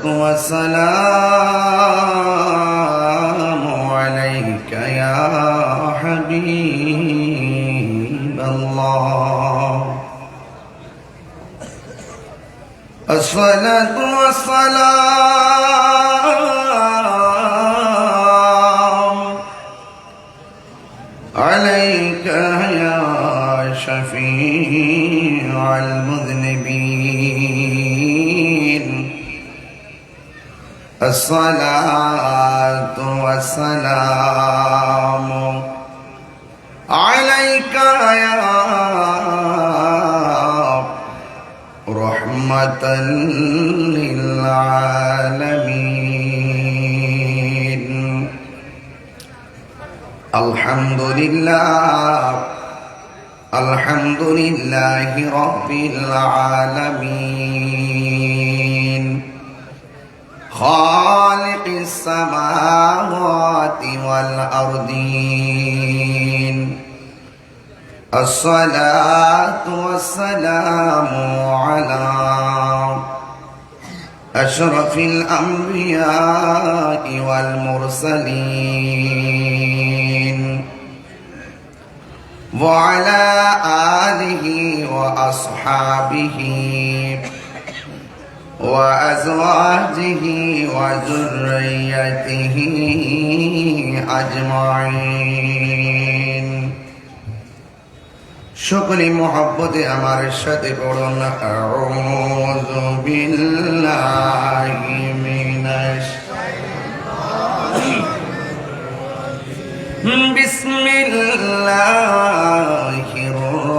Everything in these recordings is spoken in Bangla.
والسلام عليك يا حبيب الله الصلاة والسلام عليك يا شفيع المذنبين الصلاة والسلام عليك يا رحمة للعالمين الحمد لله رب العالمين خالق السماوات والأرضين الصلاة والسلام على أشرف الأنبياء والمرسلين وعلى آله وأصحابه وأزواجه وذريته أجمعين شكري محبت আমার সাথে পড়ুন আউযু বিল্লাহি মিনাশ বিসমিল্লাহির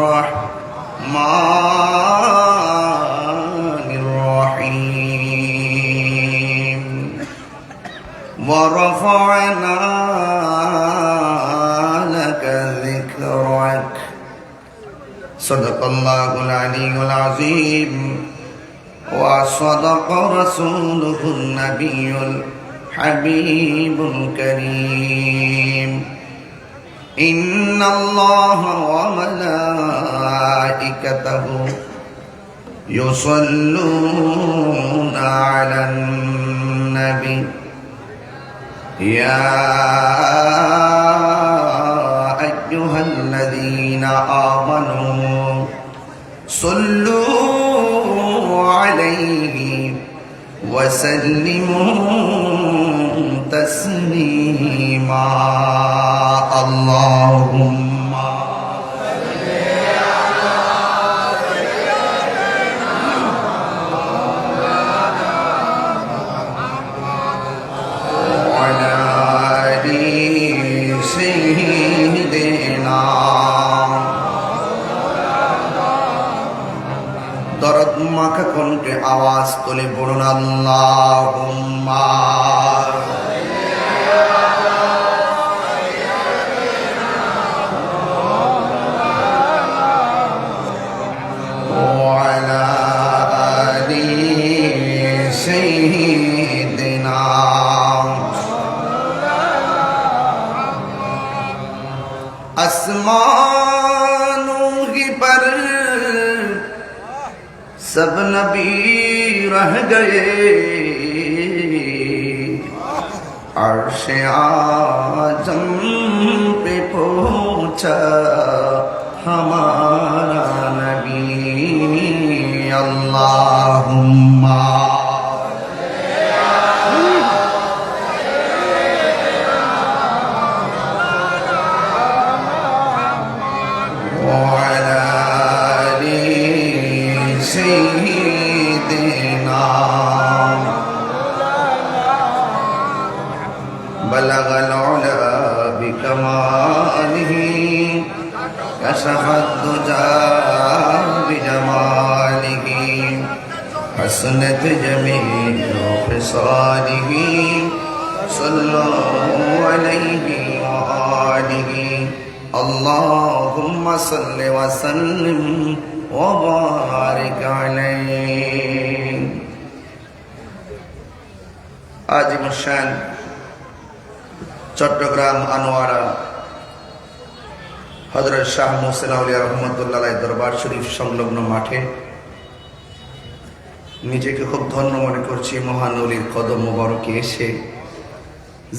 রাহমানির রহিম ওয়া রাফা'না লাকা যিকরাক صدق الله العلي العظيم وصدق رسوله النبي الحبيب الكريم إن الله وملائكته يصلون على النبي يا أيها الذين آمنوا صلوا عليه وسلموا تسليما اللهم দরদ মাখা কণ্ঠে আওয়াজ তুলে বলুন আল্লাহুম্মা ওয়া আলা আলি সাইয়্যিদিনা আসমানों की पर सब नबी रह गए अर्श आजम पे पहुंचा हमारा नबी अल्लाहुम्मा بلغ العلا بكماله كشف الدجى بجماله حسنت جميع خصاله صلوا عليه وآله اللهم صل وسلم وبارك عليه عظيم الشان চট্টগ্রাম আনোয়ারা হযরত শাহ মুহসিন আউলিয়া রহমাতুল্লাহ আলাইহি দরবার শরীফ সংলগ্ন মাঠে নিজেকে খুব ধন্য মনে করছি মহান ওলির কদম মোবারকে এসে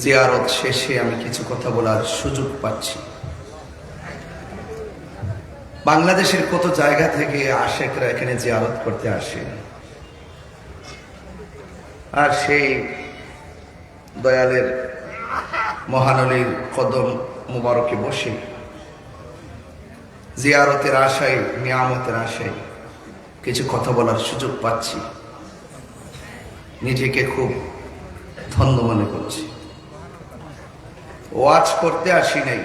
জিয়ারত শেষে আমি কিছু কথা বলার সুযোগ পাচ্ছি। বাংলাদেশের কত জায়গা থেকে আশেকরা এখানে জিয়ারত করতে আসে, আর সেই দয়ালের মহান ওলির কদম মোবারকে বসে জিয়ারতের আশায়, নিয়ামতের আশায় কিছু কথা বলার সুযোগ পাচ্ছি। নিজেকে খুব ধন্য মনে করছি। ওয়াজ করতে আসি নাই,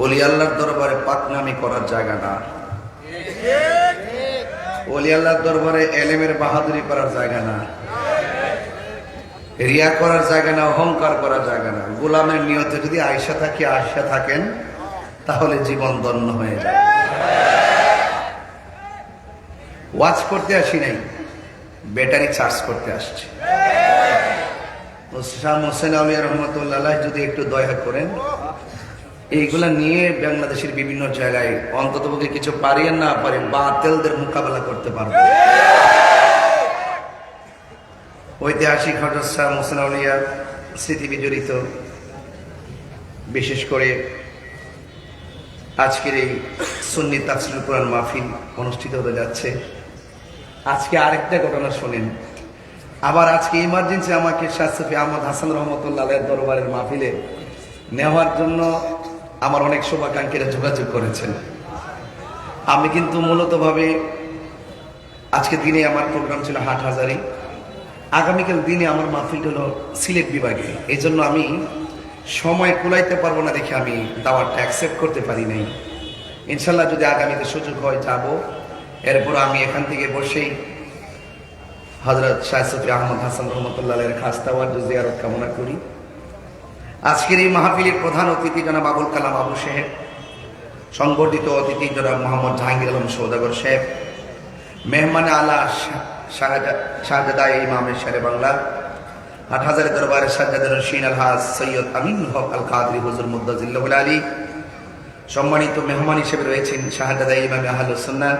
ওলি আল্লাহর দরবারে পাকনামি করার জায়গা না, ওলি আল্লাহর দরবারে এলেমের বাহাদুরি করার জায়গা না, রিয়া করার জায়গা না, অহংকার করার জায়গা না। গোলামের নিয়তে যদি আয়সা থাকেন তাহলে জীবন ধন্য হয়ে যায়। ওয়াজ করতে আসি নাই, ব্যাটারি চার্জ করতে আসছি। শাহ মোহসেন আউলিয়া রহমতুল্লাহ যদি একটু দয়া করেন, এইগুলা নিয়ে বাংলাদেশের বিভিন্ন জায়গায় অন্ততপক্ষে কিছু পারি আর না পারি বাতিলদের মোকাবেলা করতে পারবো। ঐতিহাসিক হযরত শাহ মোহসেন আউলিয়ার স্মৃতি বিজড়িত বিশেষ করে আজকের এই সুন্নি তাফসীরুল কুরআন মাহফিল অনুষ্ঠিত হতে যাচ্ছে। আজকে আরেকটা ঘটনা শোনেন। আবার আজকে ইমার্জেন্সি আমাকে শাহ সুফি আহমদ হাসান রহমতুল্লাহ আলাইহির দরবারের মাহফিলে নেওয়ার জন্য আমার অনেক শুভাকাঙ্ক্ষীরা যোগাযোগ করেছেন। আমি কিন্তু মূলতভাবে আজকে দিনে আমার প্রোগ্রাম ছিল হাটহাজারী, আগামীকাল দিনে আমার মাহফিল হলো সিলেট বিভাগে। এই জন্য আমি সময় কুলাইতে পারবো না দেখে আমি দাওয়াতটা অ্যাকসেপ্ট করতে পারি নাই। ইনশাল্লাহ যদি আগামীতে সুযোগ হয় যাব। এরপর আমি এখান থেকে বসেই হযরত শাহ সুফি আহমদ হাসান রহমতুল্লাহ আলাইহির খাস তাওয়াজ্জুহ জিয়ারত কামনা করি। আজকের এই মাহফিলের প্রধান অতিথি জনাব আবুল কালাম আবু সাহেব, সংবর্ধিত অতিথি জনাব মোহাম্মদ জাহাঙ্গীর আলম সওদাগর সাহেব, মেহমানে আলা শাহজাদা ইমামের শেরে বাংলা, হাটহাজারী দরবারের সাজ্জাদুর রশিদ আলহাজ সৈয়দ আমিন হক আল কাদরি হুজুর মুদ্দাজিল্লাহুল আলী, সম্মানিত মেহমান হিসেবে রয়েছেন শাহজাদা ইমামে আহলুস সুন্নাহ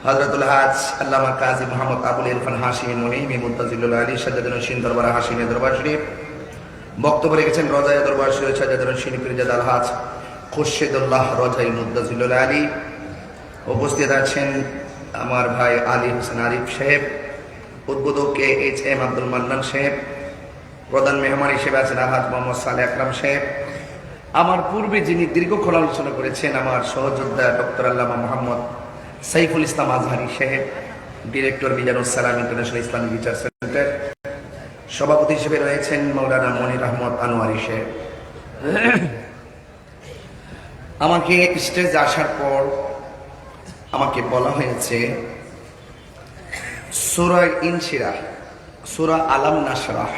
হযরতুল হাজ আল্লামা কাজী মোহাম্মদ আবুল ইরফান হাশিমি মুনিমি মুদ্দাজিল্লাহুল আলী, সাজ্জাদুর রশিদ দরবার হাশিমি দরবার শরীফ। বক্তব্য রেখেছেন রজায়া দরবার শরীফ সাজ্জাদুর রশিদ পীরজাদা আলহাজ খুরশিদুল্লাহ রজাই মুদ্দাজিল্লাহুল আলী। উপস্থিত আছেন আমার ভাই আলী হোসেন আরিফ সাহেব, উদ্বোধক KHM আব্দুল মান্নান সাহেব, প্রধান মেহমান হিসেবে আছেন আলহাজ মোহাম্মদ সালেহ আকরাম সাহেব। আমার পূর্বে যিনি দীর্ঘক্ষণ আলোচনা করেছেন আমার সহযোদ্ধা ডক্টর আল্লামা মোহাম্মদ সাইফুল ইসলাম আজহারি সাহেব, ডিরেক্টর মিজানুস সালাম ইন্টারন্যাশনাল ইসলামিক রিসার্চ সেন্টার। সভাপতি হিসেবে রয়েছেন মাওলানা মনির আহমদ আনোয়ারি সাহেব। আমাকে স্টেজে আসার পর আমাকে বলা হয়েছে সূরা ইনশিরাহ, সূরা আলাম নাশরাহ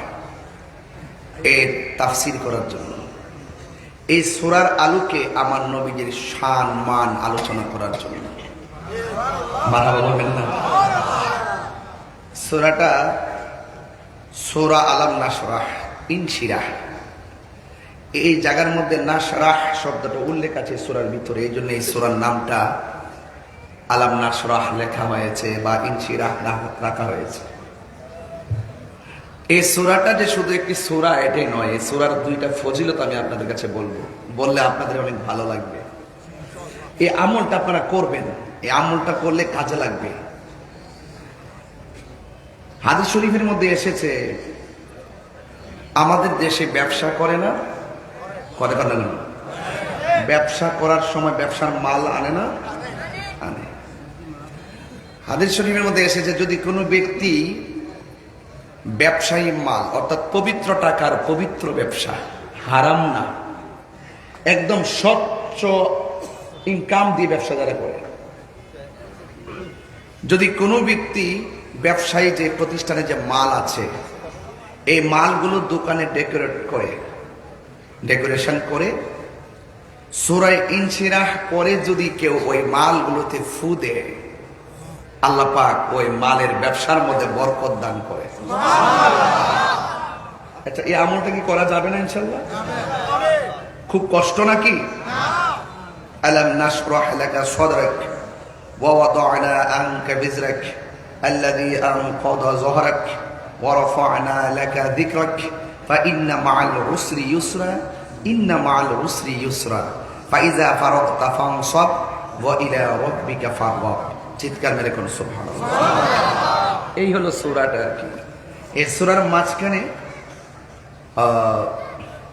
এর তাফসীর করার জন্য, এই সূরার আলোকে আমার নবীজির শান মান আলোচনা করার জন্য। মারহাবা বলবেন না? সূরাটা সূরা আলাম নাশরাহ ইনশিরাহ, এই জায়গার মধ্যে নাশরাহ শব্দটা উল্লেখ আছে সূরার ভিতরে, এই জন্য এই সূরার নামটা আলাম নাশরাহ লেখা হয়েছে বা ইনশিরাহ রাখা হয়েছে। এই সূরাটা যে শুধু একটি সূরা এটাই নয়, এই সূরার দুইটা ফজিলত আমি আপনাদের কাছে বললে আপনাদের অনেক ভালো লাগবে। এই আমলটা আপনারা করবেন, এই আমলটা করলে কাজে লাগবে। হাদিস শরীফের মধ্যে এসেছে আমাদের দেশে ব্যবসা করে না, করে না, ব্যবসা করার সময় ব্যবসার মাল আনে না, আনে। হাদিস শরীফের মধ্যে এসেছে যদি কোনো ব্যক্তি ব্যবসায়ী মাল অর্থাৎ পবিত্র টাকার পবিত্র ব্যবসা, হারাম না, একদম স্বচ্ছ ইনকাম দিয়ে ব্যবসা যারা করে, যদি কোনো ব্যক্তি ব্যবসায়ী যে প্রতিষ্ঠানে যে মাল আছে এই মালগুলো দোকানে ডেকোরেশন করে সূরা ইনশিরাহ পরে যদি কেউ ওই মালগুলোতে ফু দেয়, আল্লাহ পাক ওই মালের ব্যবসার মধ্যে বরকত দান করে। আচ্ছা, এই আমলটা কি করা যাবে না? ইনশাআল্লাহ। খুব কষ্ট নাকি? আলাম নাশরাহ লাকা সাদরাক ওয়া ওয়াদা'না আনকা বিজরাক আল্লাযী আনকাযা যহরাক ওয়া রাফা'না লাকা যিকরাক ফাইন্না মা'আল উসরি ইউসরা ইন্না মা'আল উসরি ইউসরা ফাইযা ফারাগতা ফানসাব ওয়া ইলা রাব্বিকা ফারগাব। চিৎকার মেরে কোন সুবহানাল্লাহ। এই হলো সূরাটা আর কি। এই সূরার মাঝখানে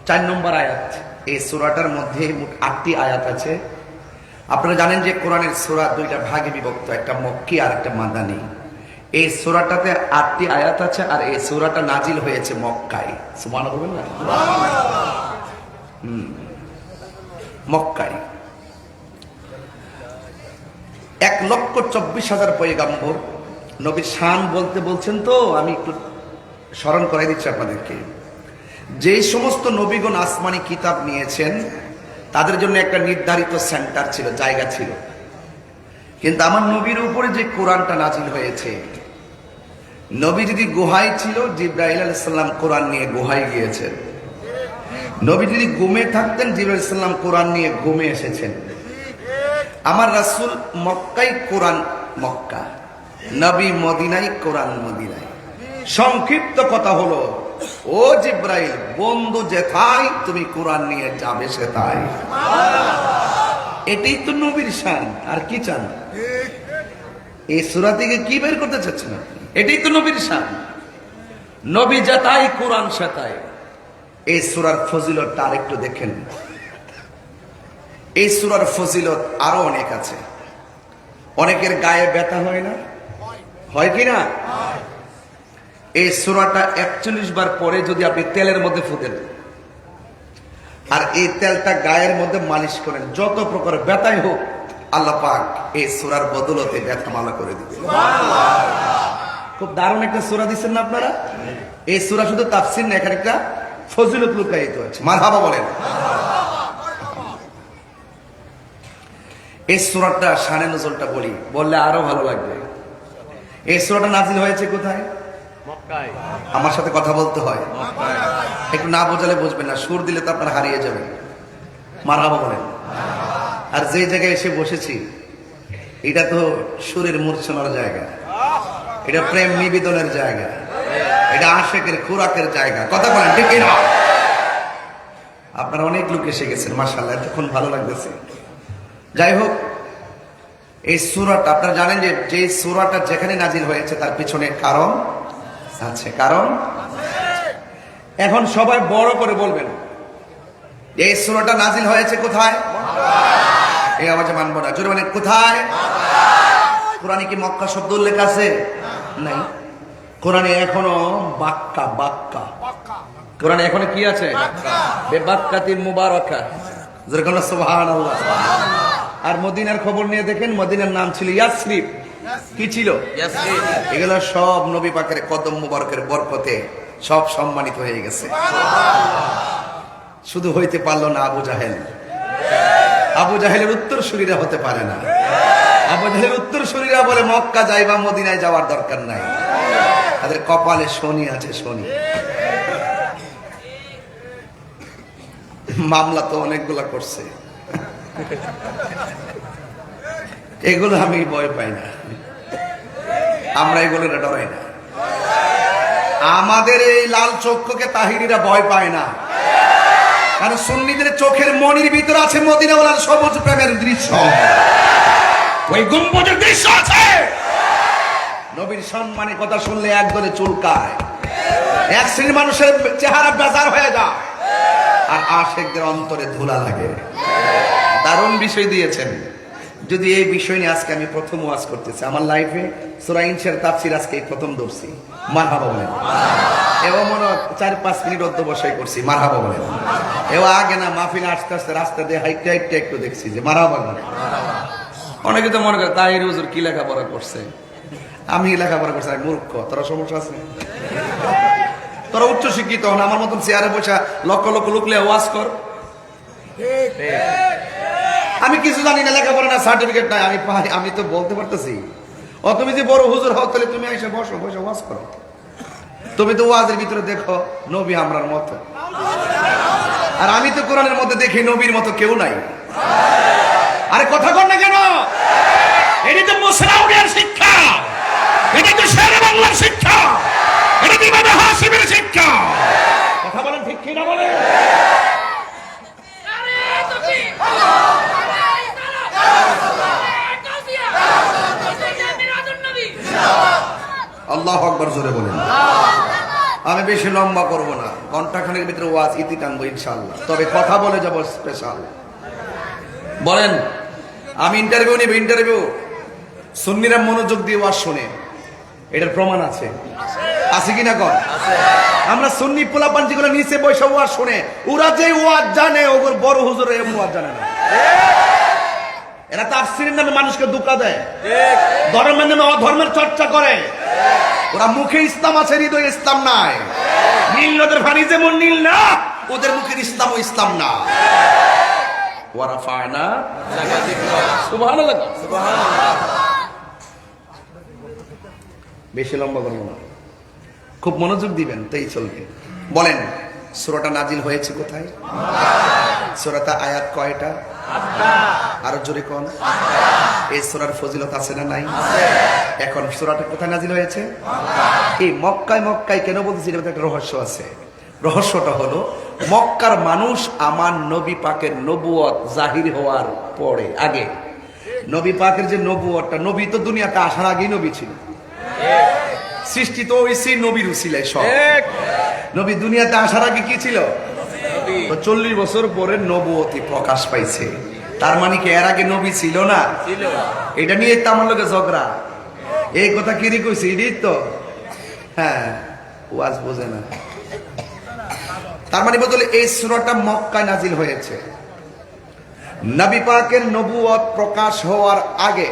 4 নম্বর আয়াত। এই সূরাটার মধ্যে মোট 8টি আয়াত আছে। আপনারা জানেন যে কোরআনের সূরা 2টা ভাগে বিভক্ত, একটা মক্কি আর একটা মাদানী। এই সূরাটাতে 8টি আয়াত আছে আর এই সূরাটা নাজিল হয়েছে মক্কায়। সুবহানাল্লাহ। মক্কায় 1,24,000 পয়গম্বর নবীর শান বলতে বলছেন, তো আমি একটু স্মরণ করাই দিচ্ছি আপনাদেরকে। যে সমস্ত নবীগণ আসমানি কিতাব নিয়েছেন তাদের জন্য একটা নির্ধারিত সেন্টার ছিল, জায়গা ছিল। কিন্তু আমার নবীর উপরে যে কোরআনটা নাজিল হয়েছে, নবী যদি গুহায় ছিল, জিবরাইল আলাইহিস সালাম কোরআন নিয়ে গুহায় গিয়েছেন। নবী যদি ঘুমে থাকতেন, জিবরাইল আলাইহিস সালাম কোরআন নিয়ে ঘুমে এসেছেন। আমার রাসূল মক্কায়, কোরআন মক্কা, নবী মদিনায়, কোরআন মদিনায়। সংক্ষিপ্ত কথা হলো, ও জিবরাইল, বন্ধু যেথায় তুমি কোরআন নিয়ে যাবে সেথায়। এটাই তো নবীর শান, আর কি চান? এই সূরা থেকে কি বের করতে চাচ্ছেন আপনি? এটাই তো নবীর শান। নবী যেথায় কোরআন সেথায়। এই সূরার ফজিলতটা আরেকটু দেখেন। এই সূরার ফজিলত আরো অনেক আছে। অনেকের গায়ে ব্যথা হয় না? হয় কি না? এই সূরাটা 41 বার পরে যদি আপনি তেলের মধ্যে ফুটেন আর এই তেলটা গায়ের মধ্যে মালিশ করেন, যত প্রকার ব্যথাই হোক আল্লাহ পাক এই সূরার বদলতে ব্যথা মালা করে দিবেন। খুব দারুণ একটা সূরা দিচ্ছেন না আপনারা? এই সূরা শুধু তাফসীর না, এখানে একটা ফজিলত লুকায়িত আছে। মারহাবা বলেন। এই সূরাটা শানে নজুলটা বললে আরো ভালো লাগবে। এই সূরাটা নাজিল হয়েছে কোথায়? মক্কায়। আমার সাথে কথা বলতে হয়, একটু না বোঝালে বুঝবেন না, সুর দিলে তো আপনারা হারিয়ে যাবেন। মারহাবা বলেন। আর যে জায়গায় এসে বসেছি এটা তো সুরের মূর্ছনার জায়গা, এটা প্রেম নিবেদনের জায়গা, এটা আশেকের খোরাকের জায়গা। কথা বলেন ঠিক না? আপনারা অনেক লোক এসে গেছেন, মাশাআল্লাহ, এতক্ষণ ভালো লাগতেছে। যাই হোক, এই সূরাটা আপনারা জানেন যে সূরাটা যেখানে নাজিল হয়েছে তার পিছনে কারণ আছে। কারণ এখন সবাই বড় করে বলবেন, এই সূরাটা নাজিল হয়েছে কোথায়? এই আওয়াজে মানবো না, জোরে মানে কোথায়? কোরআনে কি মক্কা শব্দ উল্লেখ আছে? নাই। কোরআনে এখনো বাক্কা কোরআনে এখনো কি আছে? বেবাক্কাতিন মুবারাকা। জোরে বলেন সুবহানাল্লাহ। আর মদিনার খবর নিয়ে দেখেন, মদিনার নাম ছিল ইয়াসরিব। কি ছিল? ইয়াসরিব। এগুলো সব নবী পাকের কদম মুবারকের বরকতে সব সম্মানিত হয়ে গেছে। শুধু হইতে পারলো না আবু জাহেল। আবু জাহেলের উত্তর শরীরা হতে পারে না। আবু জাহেলের উত্তর শরীরা বলে মক্কা যাইবা, মদিনায় যাওয়ার দরকার নাই। তাদের কপালে শনি আছে, শনি। মামলা তো অনেকগুলা করছে, এগুলো আমি ভয় পাই না, আমরা এগুলো ডরাই না। আমাদের এই লাল চক্ষুকে তাহিরিরা ভয় পায় না, কারণ সুন্নিদের চোখের মনির ভিতর আছে মদিনাওয়ালার সবুজ প্রেমের দৃশ্য, ওই গম্বুজের দৃশ্য আছে। নবীর সম্মানের কথা শুনলে একদলে চুলকায়, এক শ্রেণীর মানুষের চেহারা বেজার হয়ে যায়, আর আশিকদের অন্তরে ধুলা লাগে। দারুণ বিষয় দিয়েছেন। যদি এই বিষয় নিয়ে আজকে আমি প্রথম ওয়াজ করতেছি আমার লাইফে, সূরা ইনশিরার তাফসীর আজকে প্রথম দর্শি। মারহাবা বলেন। এও মনে 4-5 মিনিট অধ্যবসায় করছি। মারহাবা বলেন। এও আগে না মাহফিলে আস্তে আস্তে রাস্তা দিয়ে হাইটে হাইটে একটু দেখছি যে মারহাবা বলেন। অনেকে তো মনে করে তাহির হুজুর কি লেখাপড়া করছে। আমি লেখাপড়া করছি, আমি মূর্খ। তোরা সমস্যা আছে? তোরা উচ্চ শিক্ষিত হন, আমার মতন চেয়ারে বসে লক্ষ লক্ষ লোক লিয়ে ওয়াজ কর। আমি কিছু জানি না, লেখাপড়া না, সার্টিফিকেট নাই, আমি তো বলতে পারতেছি। ও তুমি যে বড় হুজুর হও, তাহলে তুমি এসে বসো, বসে ওয়াজ করো। তুমি তো ওয়াজের ভিতরে দেখো নবী আমরার মতো, আর আমি তো কোরআনের মধ্যে দেখি নবীর মতো কেউ নাই। আরে কথা কর না কেন? এটি তো মুসলাউডিয়ার শিক্ষা, এটা তো শেরে বাংলার শিক্ষা, এটা তো ইমাম হাশিমের শিক্ষা। কথা বলেন ঠিক কি না বলেন? আল্লাহু আকবার জোরে বলেন। আমি বেশি লম্বা করব না, ঘন্টাখানেক ভিতরে ওয়াজ ইতি টানবো ইনশাআল্লাহ। তবে কথা বলে যাব স্পেশাল। বলেন, আমি ইন্টারভিউ নিব, ইন্টারভিউ। সুন্নিরা মনোযোগ দিয়ে ওয়াজ শুনে, এটার প্রমাণ আছে, আছে কিনা কন? আমরা সুন্নি পোলাপান যেগুলো নিচে বসে ওয়াজ শুনে, ওরা যে ওয়াজ জানে ওগুর বড় হুজুর এমন ওয়াজ জানে না। এরা তাফসীরের নামে মানুষকে ধোঁকা দেয়, ধর্মের নামে অধর্মের চর্চা করে। ওরা মুখে ইসলাম আছে, হৃদয়ে ইসলাম নাই। নীল নদের পানি যেমন নীল না, ওদের মুখের ইসলাম ও ইসলাম না। ওয়ারাফা'না লাকা যিকরাক। সুবহানাল্লাহ, সুবহানাল্লাহ। বেশি লম্বা করব না, খুব মনোযোগ দিবেন, তাই চলবে। বলেন, সূরাটা নাজিল হয়েছে কোথায়? সূরাটা আয়াত কয়টা? আরো জোরে কোন? এই সূরার ফজিলত আছে না নাই? এখন সূরাটা কোথায় নাজিল হয়েছে? এই মক্কায়। মক্কায় কেন বলতেছি? এর মধ্যে একটা রহস্য আছে। রহস্যটা হলো, মক্কার মানুষ আমার নবী পাকের নবুয়ত জাহির হওয়ার পরে, আগে নবী পাকের যে নবুয়তটা, নবী তো দুনিয়াতে আসার আগেই নবী ছিল। সৃষ্টি তো হইছে নবীর উসিলায় সব। নবী দুনিয়াতে আসার আগে কি ছিল? তো 40 বছর পরে নবুয়তি প্রকাশ পাইছে। তার মানে কি এর আগে নবী ছিল না? এটা নিয়ে তো আমার লোকে ঝগড়া। এই কথা কি কইছে? এটাই তো, হ্যাঁ, ওয়াজ বোঝে না। তার মানে বদলে এই সূরাটা মক্কায় নাজিল হয়েছে। নবী পাকের নবুয়ত প্রকাশ হওয়ার আগে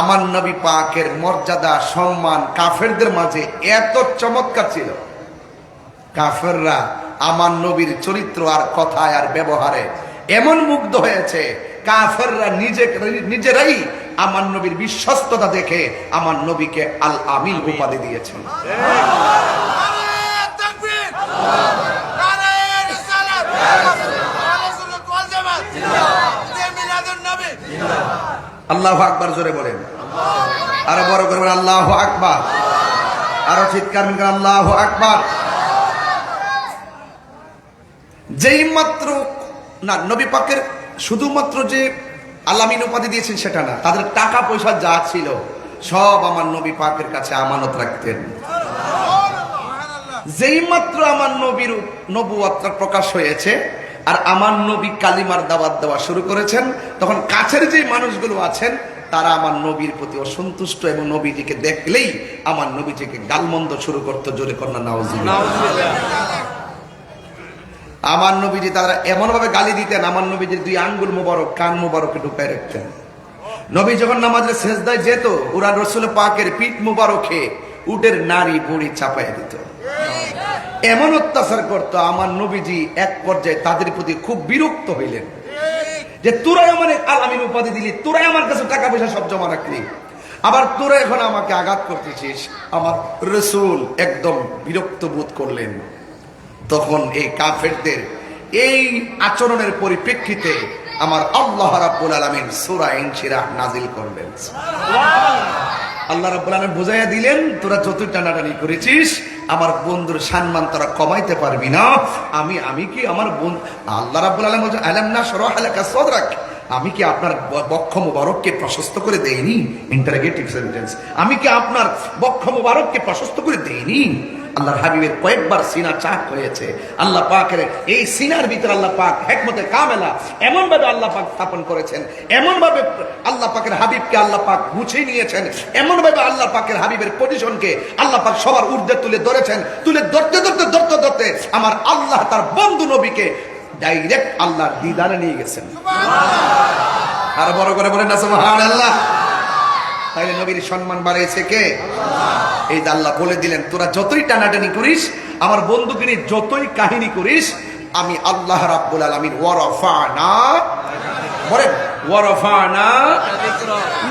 আমার নবী পাকের মর্যাদা সম্মান কাফেরদের মাঝে এত চমৎকার ছিল, কাফেররা আমার নবীর চরিত্র আর কথায় আর ব্যবহারে এমন মুগ্ধ হয়েছে, কাফেররা নিজেরাই আমার নবীর বিশ্বস্ততা দেখে আমার নবীকে আল আমিন উপাধি দিয়েছেন। আল্লাহু আকবার জোরে বলেন, আরো বড় করে বলেন আল্লাহু আকবার, আরো চিৎকার করে আল্লাহু আকবার। যেই মাত্র না নবী পাকের শুধুমাত্র যে আলামিন উপাধি দিয়েছেন সেটা না, তাদের টাকা পয়সা যা ছিল সব আমার নবী পাকের কাছে আমানত রাখতেন। যেই মাত্র আমার নবীর নবুয়তটা প্রকাশ হয়েছে আর আমার নবী কালিমার দাওয়াত দেওয়া শুরু করেছেন, তখন কাছের যে মানুষগুলো আছেন তারা আমার নবীর প্রতি অসন্তুষ্ট এবং নবীজিকে দেখলেই আমার নবীজিকে গালমন্দ শুরু করতে। জোরে কন্যা নাউজুবিল্লাহ। আমার নবীজি তারা এমন ভাবে গালি দিতেন, আমার নবীজির 2 আঙ্গুল মোবারক কান মোবারকে ঢুকায় রাখতেন। নবী যখন নামাজের সেজদায় যেত, ওরা রাসূল পাকের পিঠ মোবারকে উটের নাড়ি বুড়ি চাপায় দিত। এমন অত্যাচার করতো আমার নবীজি, এক পর্যায়ে তাদের প্রতি খুব বিরক্ত হইলেন যে তোরাই আমার আলামিন উপাধি দিলি, তোরাই আমার কাছে টাকা পয়সা সব জমা রাখলি, আবার তোরা এখন আমাকে আঘাত করতেছিস। আমার রাসূল একদম বিরক্ত বোধ করলেন। তখন এই কাফেরদের এই আচরণের পরিপ্রেক্ষিতে আমার আল্লাহ রাব্বুল আলামিন সূরা ইনশিরাহ নাজিল করলেন। আল্লাহ রাব্বুল আলামিন বুঝাইয়া দিলেন, তোরা যতই টানাটানি করেছিস আমার বন্ধুর সম্মান তোরা কমাইতে পারবি না। আমি কি আমার বন্ধু, আল্লাহ রাব্বুল আলামিন বলেন আলাম নাশরাহ লাকা সাদরাক, আমি কি আপনার বক্ষ মুবারককে প্রশস্ত করে দেইনি? Interrogative sentence. আমি কি আপনার বক্ষ মুবারককে প্রশস্ত করে দেইনি? আল্লাহর হাবিবের কয়েকবার সিনা চাক হয়েছে। আল্লাহ পাকের এই সিনার ভিতরে আল্লাহ পাক হিকমতে কামেলা এমন ভাবে আল্লাহ পাক স্থাপন করেছেন, এমন ভাবে আল্লাহ পাকের হাবিবকে আল্লাহ পাক গুছিয়ে নিয়েছেন, এমন ভাবে আল্লাহ পাকের হাবিবের পজিশনকে আল্লাহ পাক সবার ঊর্ধ্বে তুলে ধরেছেন। তুলে ধরতে আমার আল্লাহ তার বন্ধু নবীকে ডাইরেক্ট আল্লাহর দিদারে নিয়ে গেছেন। আর বড় করে বলেন না সুবহানাল্লাহ। তাইলে নবীর সম্মান বাড়াইছে কে? এই যে আল্লাহ বলে দিলেন, তোরা যতই টানাটানি করিস আমার বন্ধুকে নিয়ে যতই কাহিনী করিস, আমি আল্লাহ রাব্বুল আলামিন ওয়ারাফানা, বলেন ওয়ারাফানা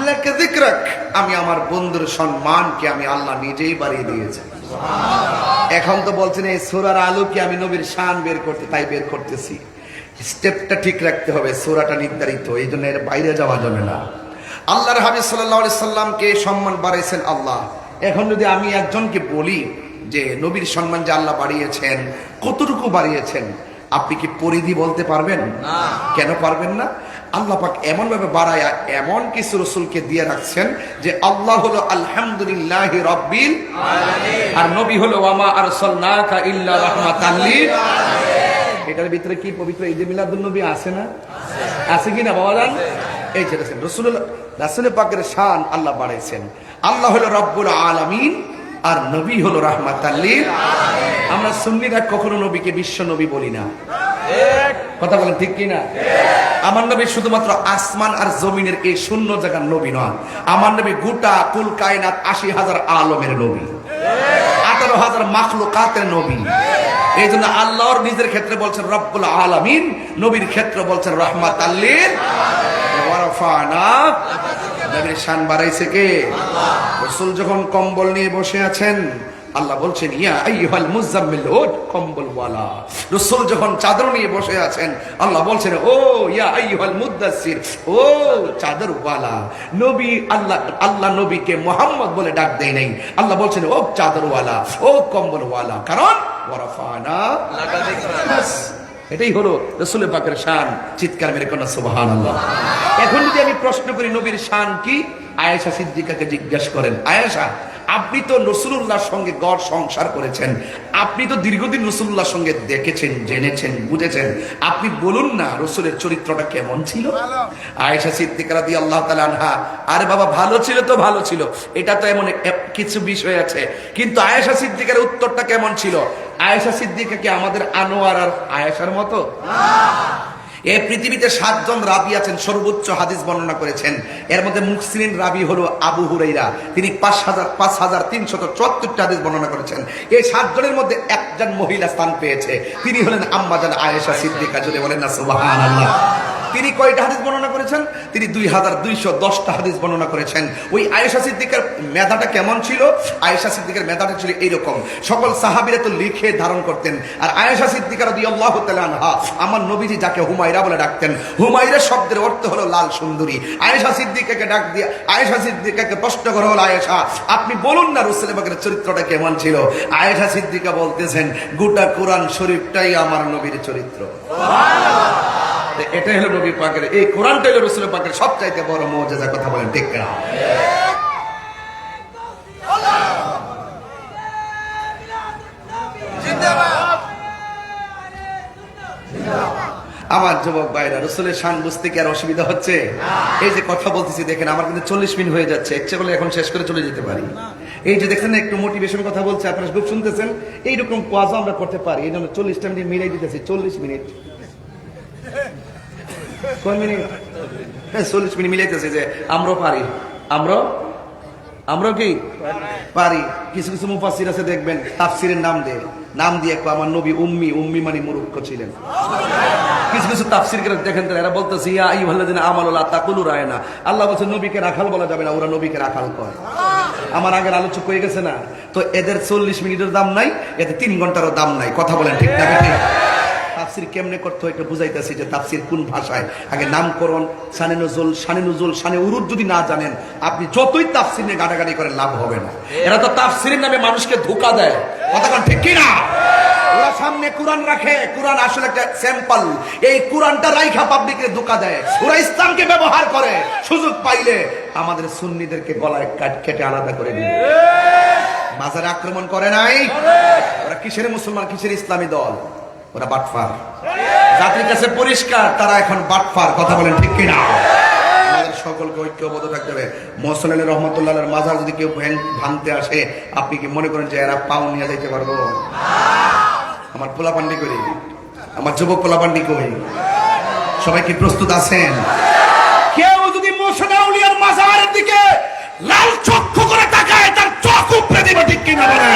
লাকা যিকরাক, আমি আমার বন্ধুর সম্মানকে আমি আল্লাহ নিজেই বাড়িয়ে দিয়েছি। এখন তো বলছেন এই সূরার আলোকে আমি নবীর শান বের করতে, তাই বের করতেছি। স্টেপটা ঠিক রাখতে হবে, সূরাটা নির্ধারিত, এই জন্য এর বাইরে যাওয়া যাবে না। আল্লাহর হাবিব সাল্লাল্লাহু আলাইহি সাল্লামকে সম্মান বাড়াইছেন আল্লাহ, এখন যদি আমি একজনকে বলি যে নবীর সম্মান যে আল্লাহ বাড়িয়েছেন, কতটুকু বাড়িয়েছেন, আপনি কি পরিধি বলতে পারবেন? কেন পারবেন না? আল্লাহ পাক এমন ভাবে বাড়ায় এমন কিছু রসুলকে দিয়ে রাখছেন যে আল্লাহ হলো আলহামদুলিল্লাহি রাব্বিল আলামিন, আর নবী হলো ওয়ামা আরসালনাকা ইল্লা রাহমাতাল লিল আলামিন। এটার ভিতরে কি পবিত্র ঈদে মিলাদুন নবী আছে না? আছে কি না বাবা জান? এই যে দেখেন রাসূল পাকের শান আল্লাহ বাড়াইছেন। আল্লাহ হলো রব্বুল আলামিন আর নবী হলো রাহমাতাল লিল আলামিন। আমরা সুন্নিরা কখনো নবীকে বিশ্ব নবী বলি না, কথা বলেন ঠিক কিনা? আমার নবী শুধুমাত্র আসমান আর জমিনের এই শূন্য জায়গার নবী নয়, আমার নবী গোটা কুল কায়নাত ৮০,০০০ আলমের নবী, ১৮,০০০ মাখলুকাতের নবী। এই জন্য আল্লাহর নিজের ক্ষেত্রে বলছেন রব্বুল আলামিন, নবীর ক্ষেত্রে বলছেন রাহমাতাল লিল আলামিন। নবীর শান বাড়াইছে কে? রাসূল যখন কম্বল নিয়ে বসে আছেন, আল্লাহ বলছেন ইয়া আইয়ুহাল মুযাম্মিল, ও কম্বলওয়ালা। রাসূল যখন চাদর নিয়ে বসে আছেন, আল্লাহ বলছেন ও ইয়া আইয়ুহাল মুদাসসির, ও চাদরওয়ালা। নবী আল্লাহ নবীকে মুহাম্মদ বলে ডাক দেয় নাই, আল্লাহ বলছেন ও চাদরওয়ালা, ও কম্বলওয়ালা, কারণ ওয়ারাফানা লাকা যিকরা। এটাই হলো রাসূল পাকের শান। চিৎকার মেরে কোন সুবহানাল্লাহ। এখন যদি আমি প্রশ্ন করি নবীর শান কি, আয়েশা সিদ্দিকাকে জিজ্ঞাসা করেন, আয়েশা আপনি তো রাসূলুল্লাহর সঙ্গে গড় সংসার করেছেন, আপনি তো দীর্ঘদিন রাসূলুল্লাহর সঙ্গে দেখেছেন, জেনেছেন, বুঝেছেন, আপনি বলুন না রাসূলের চরিত্রটা কেমন ছিল? আয়েশা সিদ্দিকা রাদিয়াল্লাহু তাআলা আনহা, আরে বাবা ভালো ছিল তো ভালো ছিল, এটা তো এমন কিছু বিষয় আছে, কিন্তু আয়েশা সিদ্দিকার উত্তরটা কেমন ছিল? আয়েশা সিদ্দিকা কি আমাদের আনোয়ার আর আয়েশার মতো? এই পৃথিবীতে ৭ জন রাবি আছেন, সর্বোচ্চ হাদিস বর্ণনা করেছেন। এর মধ্যে মুকসিরিন রাবি হলো আবু হুরাইরা, তিনি ৫,৩৭৪ হাদিস বর্ণনা করেছেন। এই ৭ জনের মধ্যে একজন মহিলা স্থান পেয়েছে, তিনি হলেন আম্মা জান আয়েশা সিদ্দিকা। যদি বলেন না সুবহানাল্লাহ। তিনি কয়টা হাদিস বর্ণনা করেছেন? তিনি ২,২১০টা হাদিস বর্ণনা করেছেন। ওই আয়েশা সিদ্দিকার মেধাটা কেমন ছিল? আয়েশা সিদ্দিকার মেধাটা ছিল এইরকম, সকল সাহাবীরা তো লিখে ধারণ করতেন, আর আয়েশা সিদ্দিকা রাদিয়াল্লাহু তাআলা আনহা, আমার নবীজি যাকে হুমায়রা বলে ডাকতেন, হুমায়রা শব্দের অর্থ হলো লাল সুন্দরী। আয়েশা সিদ্দিকাকে ডাক দিয়ে আয়েশা সিদ্দিকাকে প্রশ্ন করা হলো, আয়েশা আপনি বলুন না রাসূল পাকের চরিত্রটা কেমন ছিল? আয়েশা সিদ্দিকা বলতেছেন, গোটা কোরআন শরীফটাই আমার নবীর চরিত্র। সুবহানাল্লাহ। এটাই হলো নবী পাকের, এই কোরআনটাই হলো রাসূল পাকের সবচাইতে বড় মুজিজা। কথা বলেন ঠিক কিনা? আমার যুবক ভাইরা, রাসূলের শান বুঝতে কি আর অসুবিধা হচ্ছে? এই যে কথা বলতেছি দেখেন, আমার কিন্তু 40 মিনিট হয়ে যাচ্ছে, ইচ্ছে করলে এখন শেষ করে চলে যেতে পারি। এই যে দেখছেন একটু মোটিভেশন কথা বলছে, আপনারা খুব শুনতেছেন, এইরকম ওয়াজও আমরা করতে পারি। এই জন্য 40টা মিনিট মিলাই দিতেছি। 40 মিনিট কোন মিনিট? 40 মিনিট মিলাইতেছে যে আমরা পারি, আমরা কি পারি। কিছু কিছু মুফাসসির আছে দেখবেন তাফসীরের নাম দিয়ে আমার নবী উম্মি মানে মূর্খ ছিলেন। কিছু কিছু তাফসীর করে দেখেন এরা বলতেছে ইয়া আইয়ুহাল্লাযিনা আমানু লা তাকুলু রায়না, আল্লাহ বলেন নবীকে রাখাল বলা যাবে না, ওরা নবীকে রাখাল কয়। আমার আগের আলোচক হয়ে গেছে না তো, এদের 40 মিনিটের দাম নাই, এতে 3 ঘন্টারও দাম নাই। কথা বলেন ঠিক না? তাফসীর কেমনে করতে হয় এটা বুঝাইতেছি, যে তাফসীর কোন ভাষায়। আগে নামকরণ, শানে নুজুল, শানে উরুদ যদি না জানেন, আপনি যতই তাফসীর নিয়ে গাটাগাটি করেন লাভ হবে না। এরা তো তাফসীরের নামে মানুষকে ধোঁকা দেয়। কথা বলেন ঠিক কি না? ওরা সামনে কোরআন রাখে, কোরআন আসলে একটা স্যাম্পল, এই কোরআনটা রাইখা পাবলিককে ধোঁকা দেয়। ওরা ইসলামকে ব্যবহার করে, সুযোগ পাইলে আমাদের সুন্নিদেরকে গলায় কেটে আলাদা করে দিবে। মাজারে আক্রমণ করে নাই? ওরা কিসের মুসলমান, কিসের ইসলামী দল? ওরা বাটফার। জাতির কাছে পরিষ্কার, তারা এখন বাটফার। কথা বলেন ঠিক কিনা? আমাদের সকলকে ঐক্যবদ্ধ থাকতে হবে। মোহসেন আলী রহমতুল্লাহর মাজার যদি কেউ ভাঙতে আসে, আপনি কি মনে করেন যে এরা পাও নিয়ে যাইতে পারবো? আমার পোলাপান্ডি করি, আমার যুবক পোলাপান্ডি কই, সবাই কি প্রস্তুত আছেন? কেউ যদি মোহসেন আউলিয়ার মাজারের দিকে লাল চক্ষু করে তাকায়, তার চোখ উপড়ে দেবে। ঠিক কিনা বলেন?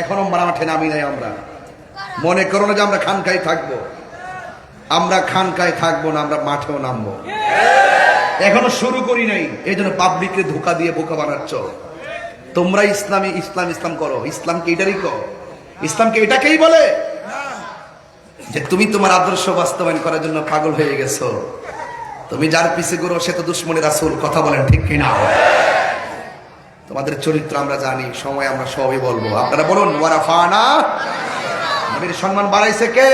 এখনো মাঠে নামি নাই। আমরা মনে করো না যে আমরা খানকায় থাকবো, আমরা খানকায় থাকবো না, আমরা মাঠেও নামবো। এখনো শুরু করি নাই, এই জন্য পাবলিককে ধোঁকা দিয়ে বোকা বানাচ্ছ। তোমরা ইসলাম করো, ইসলামকে এটারই করো, ইসলামকে এটাকেই বলে যে তুমি তোমার আদর্শ বাস্তবায়ন করার জন্য পাগল হয়ে গেছো। তুমি যার পিছে করো সে তো দুশমনে রাসূল। কথা বলেন ঠিক কিনা? তোমাদের চরিত্র আমরা জানি, সময় আমরা সবই বলবো। আপনারা বলুন ওয়ারাফানা, নবীর সম্মান বাড়াইছে কে?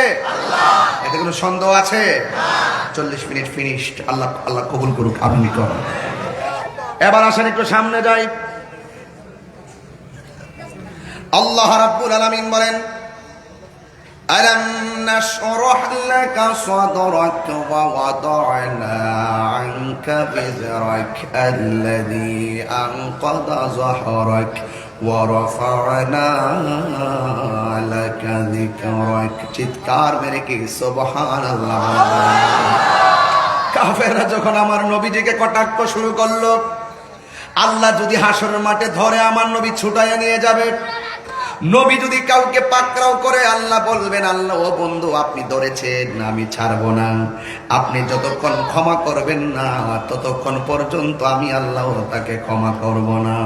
এতে কোনো সন্দেহ আছে? 40 মিনিট ফিনিশড। আল্লাহ আল্লাহ কবুল করুক, আমিন করুন। এবার আসেন একটু সামনে যাই। আল্লাহ রাব্বুল আলামিন বলেন, আলাম নাশরাহ লাকা সাদরাক ওয়া ওয়াদা'না আনকা বিযরাক আল্লাযী আনকাযা যাহরাক ওয়া রাফা'না লাকা যিকরাক। চিৎকার মেরে কি সুবহানাল্লাহ। কাফেররা যখন আমার নবীজিকে কটাক্ষ শুরু করলো, আল্লাহ যদি হাসরের মাঠে ধরে আমার নবী ছুটাইয়া নিয়ে যাবে, নবী যদি কাউকে পাকড়াও করে, আল্লাহ বলবেন, আল্লাহ ও বন্ধু আপনি ধরেছেন, আমি ছাড়বো না। আপনি যতক্ষণ ক্ষমা করবেন না ততক্ষণ পর্যন্ত আমি আল্লাহ তাকে ক্ষমা করব না।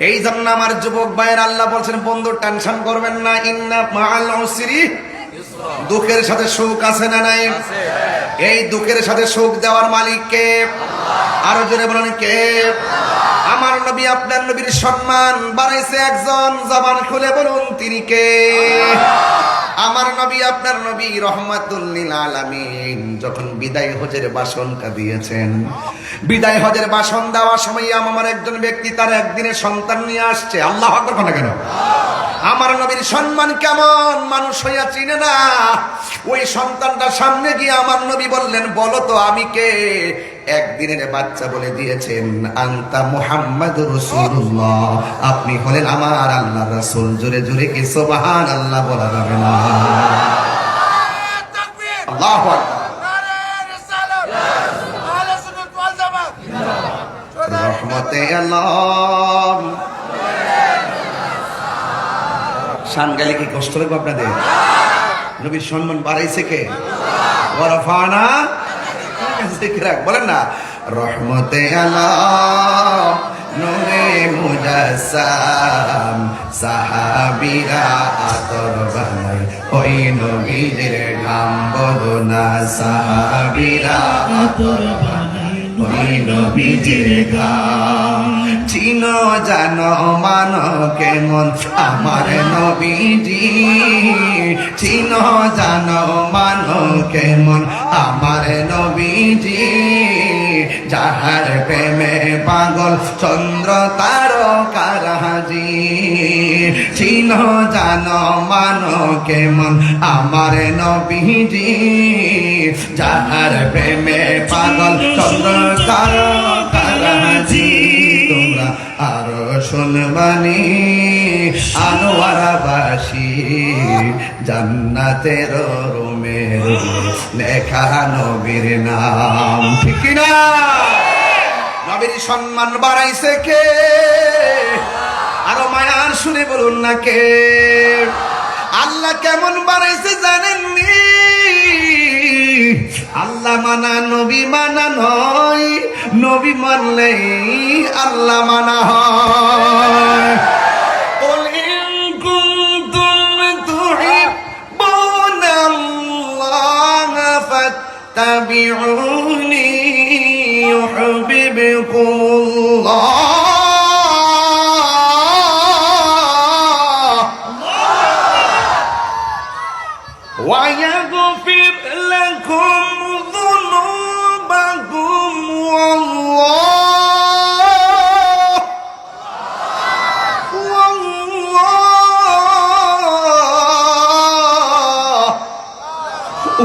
এই জন্য আমার যুবক ভাইয়ের আল্লাহ বলছেন, বন্ধু টেনশন করবেন না, ইন্না মাআল উসরি, দুঃখের সাথে সুখ আছে না নাই? এই দুঃখের সাথে সুখ দেওয়ার মালিক কে? আরো জোরে বলেন কে? আমার নবী আপনার নবীর সম্মান বাড়াইছে একজন, জবান খুলে বলুন তিনি কে? আমার নবী আপনার নবী রহমাতুল লিল আলামিন যখন বিদায় হজের ভাষণটা দিয়েছেন, বিদায় হজের ভাষণ দেওয়ার সময় আমার একজন ব্যক্তি তার একদিনের সন্তান নিয়ে আসছে। আল্লাহু আকবার বলেন না কেন? আমার নবীর সম্মান কেমন মানুষ হইয়া চিনে না। ওই সন্তানটার সামনে গিয়ে আমার নবী বললেন, বলো তো আমি কে? একদিনের বাচ্চা বলে দিয়েছেন, আনতা মুহাম্মাদুর রাসূলুল্লাহ, আপনি হলেন আমার আল্লাহর রাসূল। জোরে জোরে কি সুবহানাল্লাহ বলা যাবে না? আল্লাহু আকবার। রহমতে আল্লাহ। শান গালে কি কষ্ট লাগবে আপনাদের? নবীর সম্মান বাড়াইছে কে? ওয়ারাফানা যিকরাক, বলেন না রহমতে আল্লাহ, নূরে মুজাসসাম, সাহাবীরা আতর বানাই ওই নবীর নাম বলো না, সাহাবীরা আতর বানাই ওই নবীর গান। চিনো জানো মানো কেমন আমার নবীজি, চিনো জানো মানো কেমন আমার নবীজি, যাহার প্রেমে পাগল চন্দ্র তারকারাজি। চিনো জানো মানো কেমন আমার নবীজি, যাহার প্রেমে পাগল চন্দ্র তারকারাজি। তোমরা আরো শুনবানি আনোয়ারাবাসী, জান্নাতের রুমের লেখা নবীর নাম। ঠিক না? নবীর সম্মান বাড়াইছে কে? আরো মায়ার শুনে বলুন না কে? আল্লাহ কেমন বাড়াইছে জানেননি? আল্লাহ মানা নবী মানা নয়, নবী মানলেই আল্লাহ মানা হয়। قل إن كنتم تحبون الله فاتبعوني يحببكم الله ويغفر لكم ذنوبكم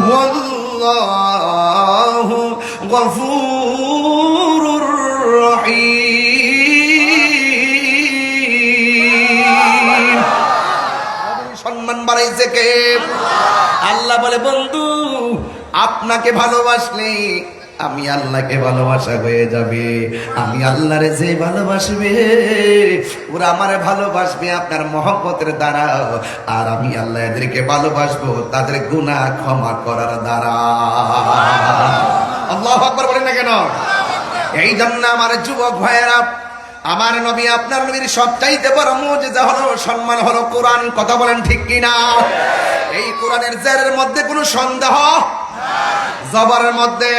والله غفور رحيم। সম্মান বাড়াইছে কে? আল্লাহ বলে, বন্ধু আপনাকে ভালোবাসলে আমি আল্লাহকে ভালোবাসা হয়ে যাবে। আমি আল্লাহরে যে ভালোবাসবে ওরা আমারে ভালোবাসবে আপনার মহব্বতের দ্বারা, আর আমি আল্লাহ এদেরকে ভালোবাসবো তাদের গুনাহ ক্ষমা করার দ্বারা। আল্লাহু আকবার বলেন না কেন? এই জন্য আমার যুবক ভাইয়েরা, আমার নবী আপনার নবীর সবচাইতে বড় মুজিজা হলো, সম্মান হলো কোরআন। কথা বলেন ঠিক কিনা? এই কোরআনের জেরের মধ্যে কোনো সন্দেহ, জবরের মধ্যে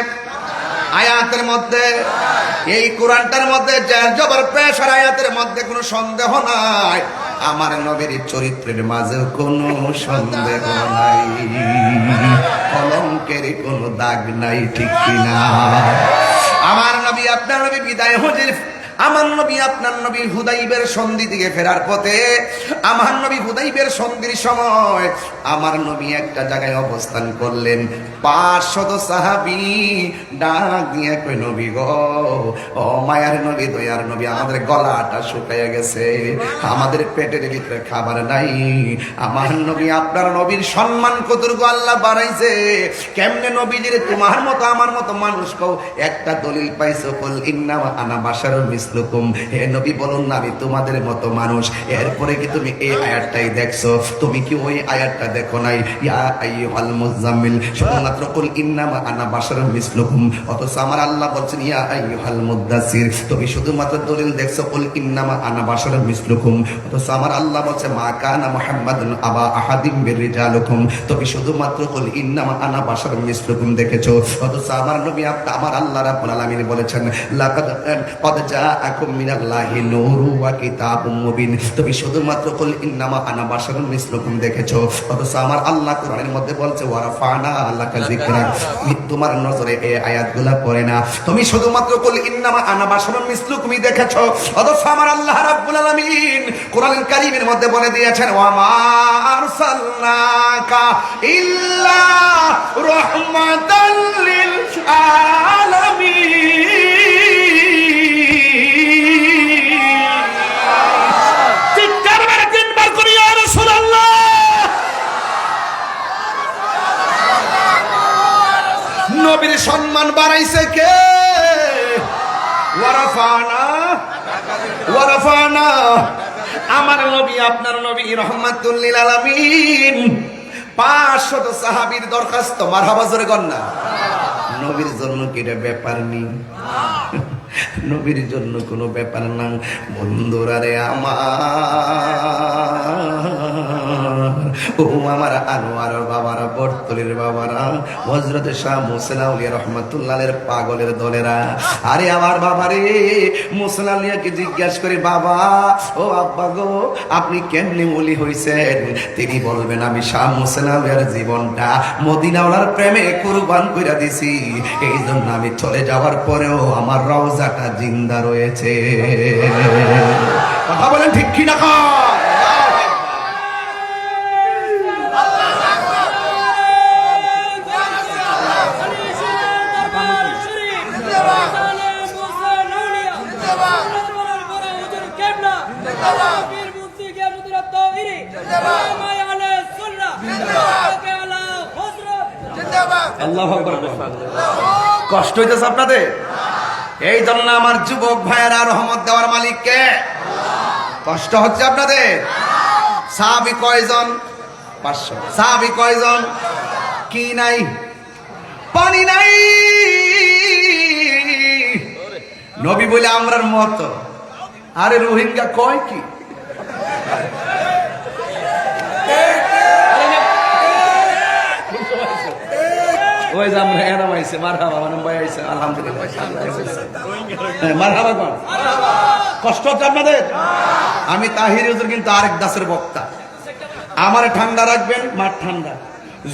আয়াতের মধ্যে, এই কোরআনটার মধ্যে জের জবর পেশের আয়াতের মধ্যে কোনো সন্দেহ নাই, আমার নবীর চরিত্রের মাঝে কোনো সন্দেহ নাই, কলঙ্কের কোনো দাগ নাই, ঠিক কিনা? আমার নবী আপনার নবী বিদায় হজের, আমার নবী আপনার নবী হুদাইবের সন্ধি থেকে ফেরার পথে, আমার নবী হুদাইবের সন্ধির সময় আমার নবী একটা জায়গায় অবস্থান করলেন। 500 সাহাবী ডাক দিয়ে কই, নবী গো, ও মায়ার নবী, দয়ার নবী, আমাদের গলাটা শুকাইয়া গেছে, আমাদের পেটের ভিতরে খাবার নাই। আমার নবী আপনার নবীর সম্মান কতটুকু আল্লাহ বাড়াইছে, কেমনে নবীজির তোমার মতো আমার মতো মানুষ কও, একটা দলিল পাইছো, কুল ইন্নামা আনা বাশারুম মিসলুকুম, হে নবী বলুন না আমি তোমাদের মতো মানুষ। এরপরে কি তুমি এই আয়াতটাই দেখছো? তুমি কি ওই আয়াতটা দেখো নাই? ইয়া আইয়ুহাল মুযাম্মিল, শুধুমাত্র কুল ইন্নামা আনা বাশারুম মিসলুকুম, অথচ আমার আল্লাহ বলছেন ইয়া আইয়ুহাল মুদ্দাসির, তুমি শুধুমাত্র দলিল দেখছো কুল ইন্নামা আনা বাশারুম মিসলুকুম, অথচ আমার আল্লাহ বলছে মা কানা মুহাম্মাদুন আবা আহাদিম মির রিজালিকুম, তুমি শুধুমাত্র কুল ইন্নামা আনা বাশারুম মিসলুকুম দেখেছো, অথচ আমার নবী আমার আল্লাহ রাব্বুল আলামিন বলেছেন লাকাদ ক্বাদ জাআকুম মিনাল্লাহি নূরুন ওয়া কিতাবুম মুবিন, তুমি শুধুমাত্র কুল ইন্নামা আনা বাশারুম মিসলুকুম দেখেছো, অথচ আমার আল্লাহ কোরআনের মধ্যে বলছে ওয়া রাফা'না লাকা যিকরাক, তোমার নজরে এই আয়াতগুলো পড়ে না, তুমি শুধুমাত্র কুল ইন্নামা আনা বাশারুম মিসলুকুমই দেখেছো, অথচ আমার আল্লাহ রাব্বুল আলামিন কোরআনুল কারীমের মধ্যে বলে দিয়েছেন ওয়া মা আরসালনাকা ইল্লা রাহমাতাল লিল আলামিন। চিৎকার মেরে তিনবার করি ইয়া রাসূলুল্লাহ। নবীর সম্মান বাড়াইছে কে? ওয়ারাফানা, আমার নবী আপনার নবী রহমাতুল লিল আলামিন। 500 সাহাবীর দরখাস্ত, মারহাবা জোরে কর না। নবীর জন্য কি এটা ব্যাপার নেই? নবীর জন্য কোনো ব্যাপার না। বন্ধুরা রে আমার, ও আমার আনোয়ার বাবারা, বর্তলের বাবারা, হযরত শাহ মুহসিন আউলিয়া রাহমাতুল্লাহের পাগলের দলেরা, আরে আমার বাবারে, মুহসিন আউলিয়াকে জিজ্ঞাসা করে বাবা, ও আব্বা গো, আপনি কেমনে ওলি হইছেন? তিনি বলবেন আমি শাহ মুহসিন আউলিয়ার জীবনটা মদিনাওয়ালার প্রেমে কুরবান কইরা দিছি, এই জন্য আমি চলে যাওয়ার পরেও আমার রওজাটা জিন্দা রয়েছে। কথা বলেন ঠিক কি না? আল্লাহু আকবার। কষ্ট হইতেছে আপনাদের? এই জন্য আমার যুবক ভাইয়েরা, রহমত দেওয়ার মালিক কে? কষ্ট হচ্ছে আপনাদের? সাহাবী কয়জন? 500। সাহাবী কয়জন? কি নাই? পানি নাই। নবী বলে আমরার মত। আরে রোহিঙ্গা কয় কি? ওই যে আমরা এরাম আইছে, মারহাবা, মানম ভাই আইছে, আলহামদুলিল্লাহ, মারহাবা কোন? কষ্ট হচ্ছে আপনাদের? আমি তাহির হুজুর কিন্তু আরেক দাসের বক্তা, আমার ঠান্ডা রাখবেন, মাঠ ঠান্ডা,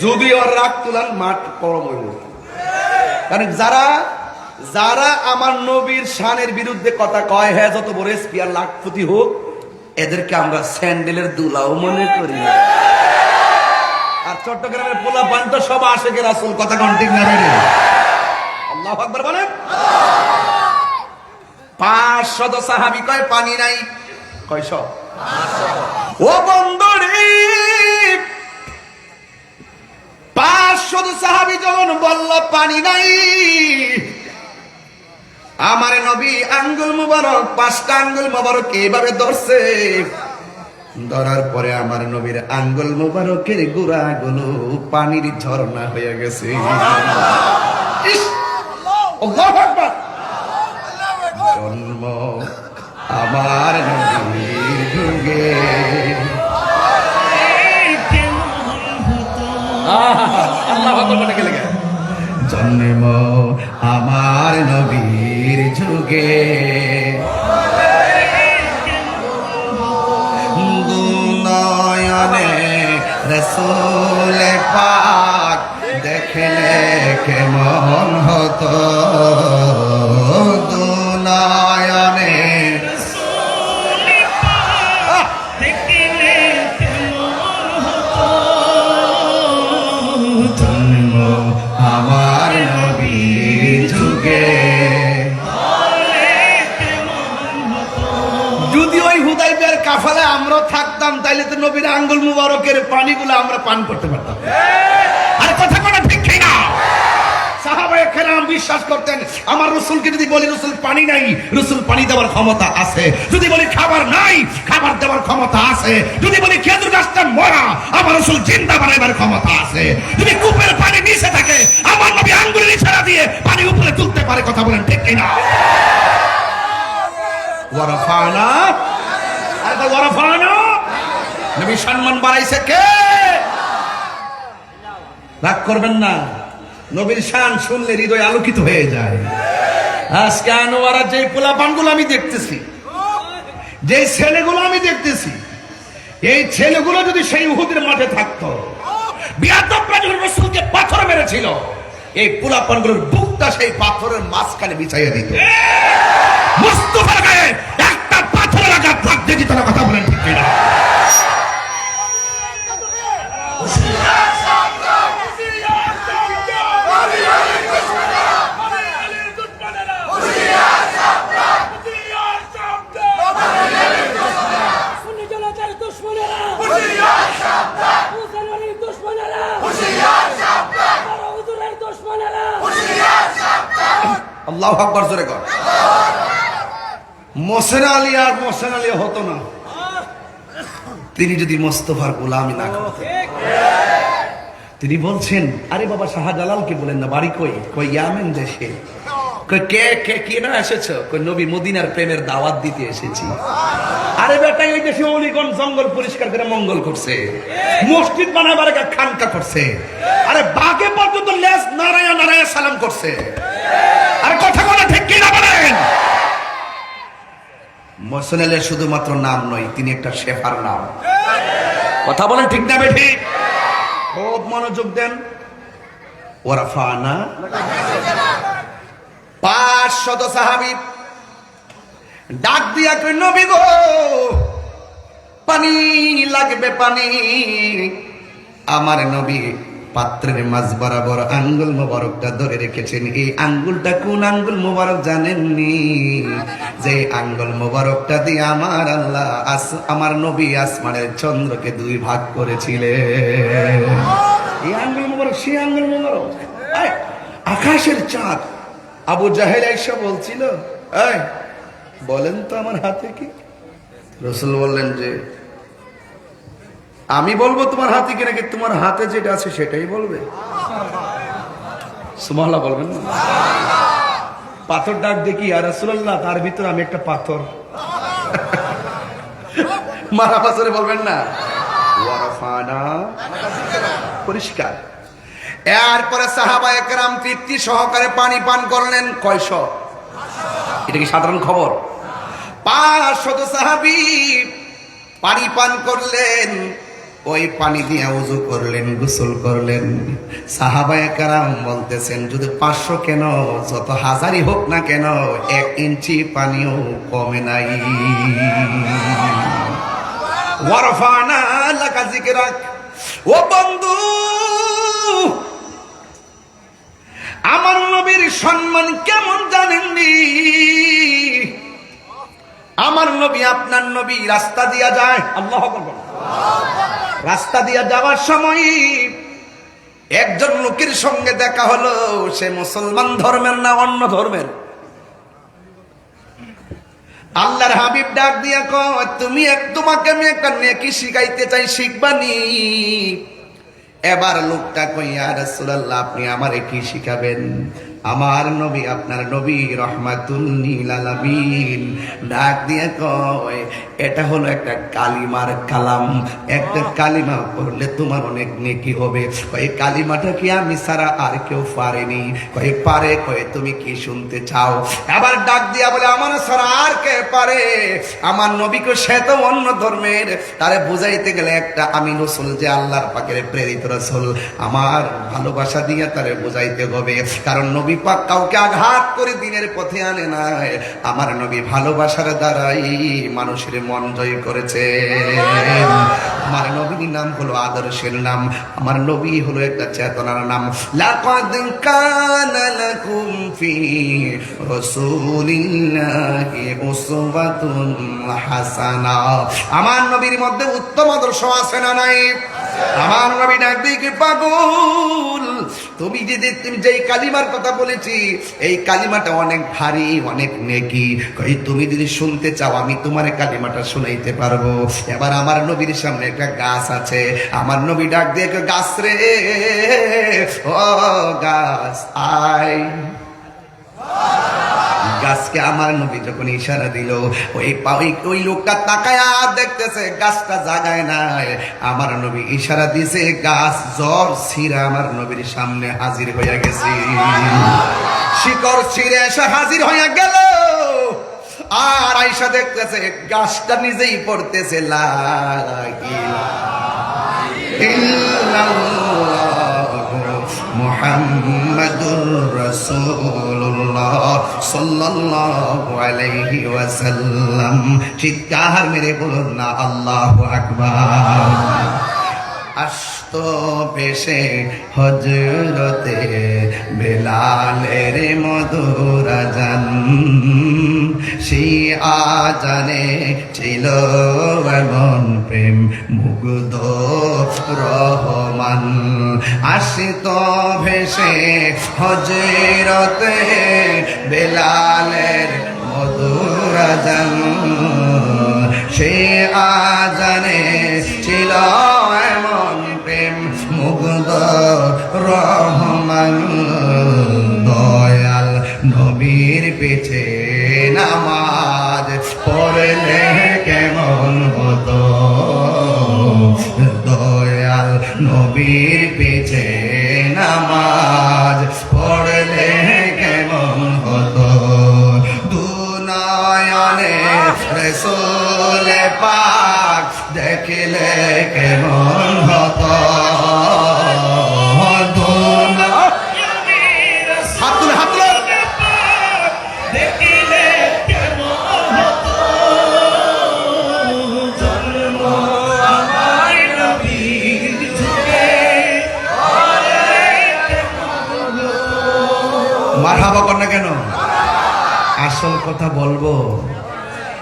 যদি ওর রাগ তুলান মাঠ গরম হইব। কারণ যারা আমার নবীর শানের বিরুদ্ধে কথা কয়, হ্যাঁ যত বড় স্পিয়ার লাখপতি হোক, এদেরকে আমরা স্যান্ডেলের দুলাও মনে করি। আর চট্টগ্রামের পোলা পান্ত সব আশেকের রাসূল, কথা কোন ঠিক না? আল্লাহু আকবার বলেন। 500 সাহাবী কয় পানি নাই, কয়শ? ও বন্ধুরে, 500 সাহাবী যখন বলল পানি নাই, আমার নবী আঙ্গুল মুবারক, 5টা আঙ্গুল মুবারক এইভাবে ধরছে, ধরার পরে আমার নবীর আঙ্গুল মুবারকের গোড়াগুলো পানির ঝর্ণা হয়ে গেছে। আল্লাহু আকবার। জন্ম আমার নবীর যুগে, আল্লাহু আকবার বলে গেলে, জন্ম আমার যুগে দুনয়নে রসুল পাক দেখলে কেমন হতো দুনয়নে আমার নবী যুগে যদি ওই হুদাইবিয়ার কাফালায় আমরা থাকতাম তাইলে তো নবীর আঙ্গুল মুবারকের পানিগুলো আমরা পান করতে পারতাম। আর কথা কোনো ঠিক না। সাহাবায়ে কেরাম বিশ্বাস করতেন আমার রাসূলকে যদি বলি রাসূল পানি নাই, রাসূল পানি দেওয়ার ক্ষমতা আছে। যদি বলি খাবার নাই, খাবার দেওয়ার ক্ষমতা আছে। যদি বলি খেজুর গাছটা মরা, আমার রাসূল জিন্দা বানাইবার ক্ষমতা আছে। যদি কূপের পানি নিচে থাকে, আমার নবী আঙ্গুলের ইশারা দিয়ে পানি উপরে তুলতে পারে। কথা বলেন ঠিক কিনা? ওয়ারাফানা, আর তো ওয়ারাফানা নবী সম্মান বাড়াইছে কে? রাগ করবেন না, নবীর শান শুনলে হৃদয় আলোকিত হয়ে যায়। আজকে আনোয়ারা যে পোলাপানগুলো আমি দেখতেছি, যে ছেলেগুলো আমি দেখতেছি, এই ছেলেগুলো যদি সেই উহুদের মাঠে থাকতো, বিয়াদবরা যখন রাসূলকে পাথর মেরেছিল, এই পোলাপানগুলোর বুকটা সেই পাথরের মাঝখানে বিছাইয়া দিত। মুস্তাফার গায়ে একটা পাথরের আঘাত লাগতে দিত না। কথা বলেন ঠিক কিনা? আল্লাহু আকবার জোরে কর। মোহসেন আলী আর মোহসেন আলী হতো না তিনি যদি মোস্তফার গোলামি না করতেন। তিনি বলছেন, আরে বাবা শাহজালালকে বলেন না, বাড়ি কই? কই ইয়ামেন দেশে। কই কে কে কে না এসেছো? কই নবী মদিনার প্রেমের দাওয়াত দিতে এসেছি। আরে বেটা, এই দেশে অলিগঞ্জ জঙ্গল পরিষ্কার করে মঙ্গল করছে, মসজিদ বানাবার একটা খানকা করছে। আরে বাগে পর্যন্ত লেজ নারায়া নারায়া সালাম করছে। আরে কথা বলা ঠিক কিনা বলেন? মোহসেন আলী শুধুমাত্র নাম নয়, তিনি একটা শেফার নাম। কথা বলেন ঠিক না বেঠি? খুব মনোযোগ দেন। ওয়ারাফানা 500 সাহাবী ডাক দিয়া কই নবী গো, পানি লাগবে পানি। আমার নবী পাত্রের মাঝ বরাবর আঙ্গুল মোবারকটা ধরে রেখেছেন। এই আঙ্গুলটা কোন আঙ্গুল মোবারক জানেননি? যে আঙ্গুল মোবারকটা দিয়ে আমার আল্লাহ আমার নবী আসমানের চন্দ্রকে 2 ভাগ করেছিলেন। এই আঙ্গুল মোবারক, সেই আঙ্গুল মোবারক আকাশের চাঁদ। আবু জাহেল আয়েশা বলছিল, এই বলেন তো আমার হাতে কি? রাসূল বললেন যে আমি বলবো তোমার হাতে কি, নাকি তোমার হাতে যেটা আছে সেটাই বলবে? সুবহানাল্লাহ বলবেন না? পাথর ডাক দেখি, আর রাসূলুল্লাহ তার ভিতরে আমি একটা পাথর। মারা পাথরে বলবেন না? ওয়ারাফানা পরিষ্কার। এরপরে সাহাবায়ে কেরাম তৃপ্তি সহকারে পানি পান করলেন। কয়শ? এটা কি সাধারণ খবর? 500 সাহাবী পানি পান করলেন। ওই পানি দিয়ে ওযু করলেন, গোসল করলেন। সাহাবায়ে কেরাম বলতেছেন, যদি 500 কেন, যত হাজারই হোক না কেন, 1 ইঞ্চি পানিও কমে নাই। ওয়ারফানা লাকা যিকরাক। ও বন্ধু, আমার নবীর সম্মান কেমন জানেননি? আমার নবী, আপনার নবী রাস্তা দিয়া যায়, আল্লাহু আকবার, রাস্তা দিয়া যাওয়ার সময় একজন লোকের সঙ্গে দেখা হলো। সে মুসলমান ধর্মের না অন্য ধর্মের। আল্লাহর হাবিব ডাক দিয়া কয়, তোমাকে আমি একটা নেকি শিখাইতে চাই, শিখবানি? এবার লোকটা কই, ইয়া রাসূলুল্লাহ আপনি আমারে কি শিখাবেন? আমার নবী আপনার নবী রহমাতুল লিল আলামিন ডাক দিয়ে কয় এটা হলো একটা কালিমার কালাম, একটা কালিমা পড়লে তোমার অনেক নেকি হবে। কয় কালিমাটা কি আমি ছাড়া আর কেউ পারেনি? কয় পারে। কয় তুমি কি শুনতে চাও? আবার ডাক দিয়া বলে আমার ছাড়া আর কে পারে? আমার নবীকে সে তো অন্য ধর্মের, তারে বুঝাইতে গেলে একটা আমি রসুল যে আল্লাহর পাকের প্রেরিত রসুল, আমার ভালোবাসা দিয়ে তারে বুঝাইতে হবে। কারণ নবী পাক কাউকে আঘাত করে দিনের পথে আনে নাই, আমার নবী ভালোবাসার দ্বারাই মানুষের মন জয় করেছে। আমার নবীর নাম হলো আদর্শের নাম, আমার নবী হলো একটা চেতনার নাম। লাকাদ কানা লাকুম ফি রাসূলিল্লাহি উসওয়াতুন হাসানা। আমার নবীর মধ্যে উত্তম আদর্শ আছে না নাই? আমার নবী ডাক দিয়ে কি পাগল, তুমি যেই কালিমার কথা বলেছি এই কালিমাটা অনেক ভারী, অনেক নেকি। কই তুমি যদি শুনতে চাও আমি তোমার কালিমাটা শুনাইতে পারবো। এবার আমার নবীর সামনে একটা গাছ আছে, আমার নবী ডাক দিয়ে গাছ রে ও গাছ আয়। গাছকে আমার নবী যখন ইশারা দিল, ওই লোকটা তাকায়া দেখতেছে গাছটা জাগায় নাই। আমার নবী ইশারা দিয়েছে, গাছ জ্বর ছিঁড়ে আমার নবীর সামনে হাজির হইয়া গেছে। শিকড় ছিঁড়ে এসে হাজির হইয়া গেল, আর আয়েশা দেখতেছে গাছটা নিজেই পড়তেছে লা ইলাহা ইল্লাল্লাহু মুহাম্মাদুর রাসূলুল্লাহ সাল্লাল্লাহু আলাইহি ওয়াসাল্লাম। চিৎকার মেরে বলুন না আল্লাহু আকবার। আস্ত পেশে হজরতে বেলালের মধুর আজান, সেই আজানে ছিল এমন প্রেম মুগ্ধ রহমান। আসত ভেসে হজরতে বেলালের মধুর আজান, সে আজানে ছিল এমন প্রেম মুগ্ধ রহমান। দয়াল নবীর পিছে নামাজ পড়লে কেমন হতো, দয়াল নবীর পিছে নামাজ পড়লে কেমন হতো। দুনয়নে রাসূল পাক দেখলে কেমন হতো। মারহাবা কর না কেন? আসল কথা বলবো,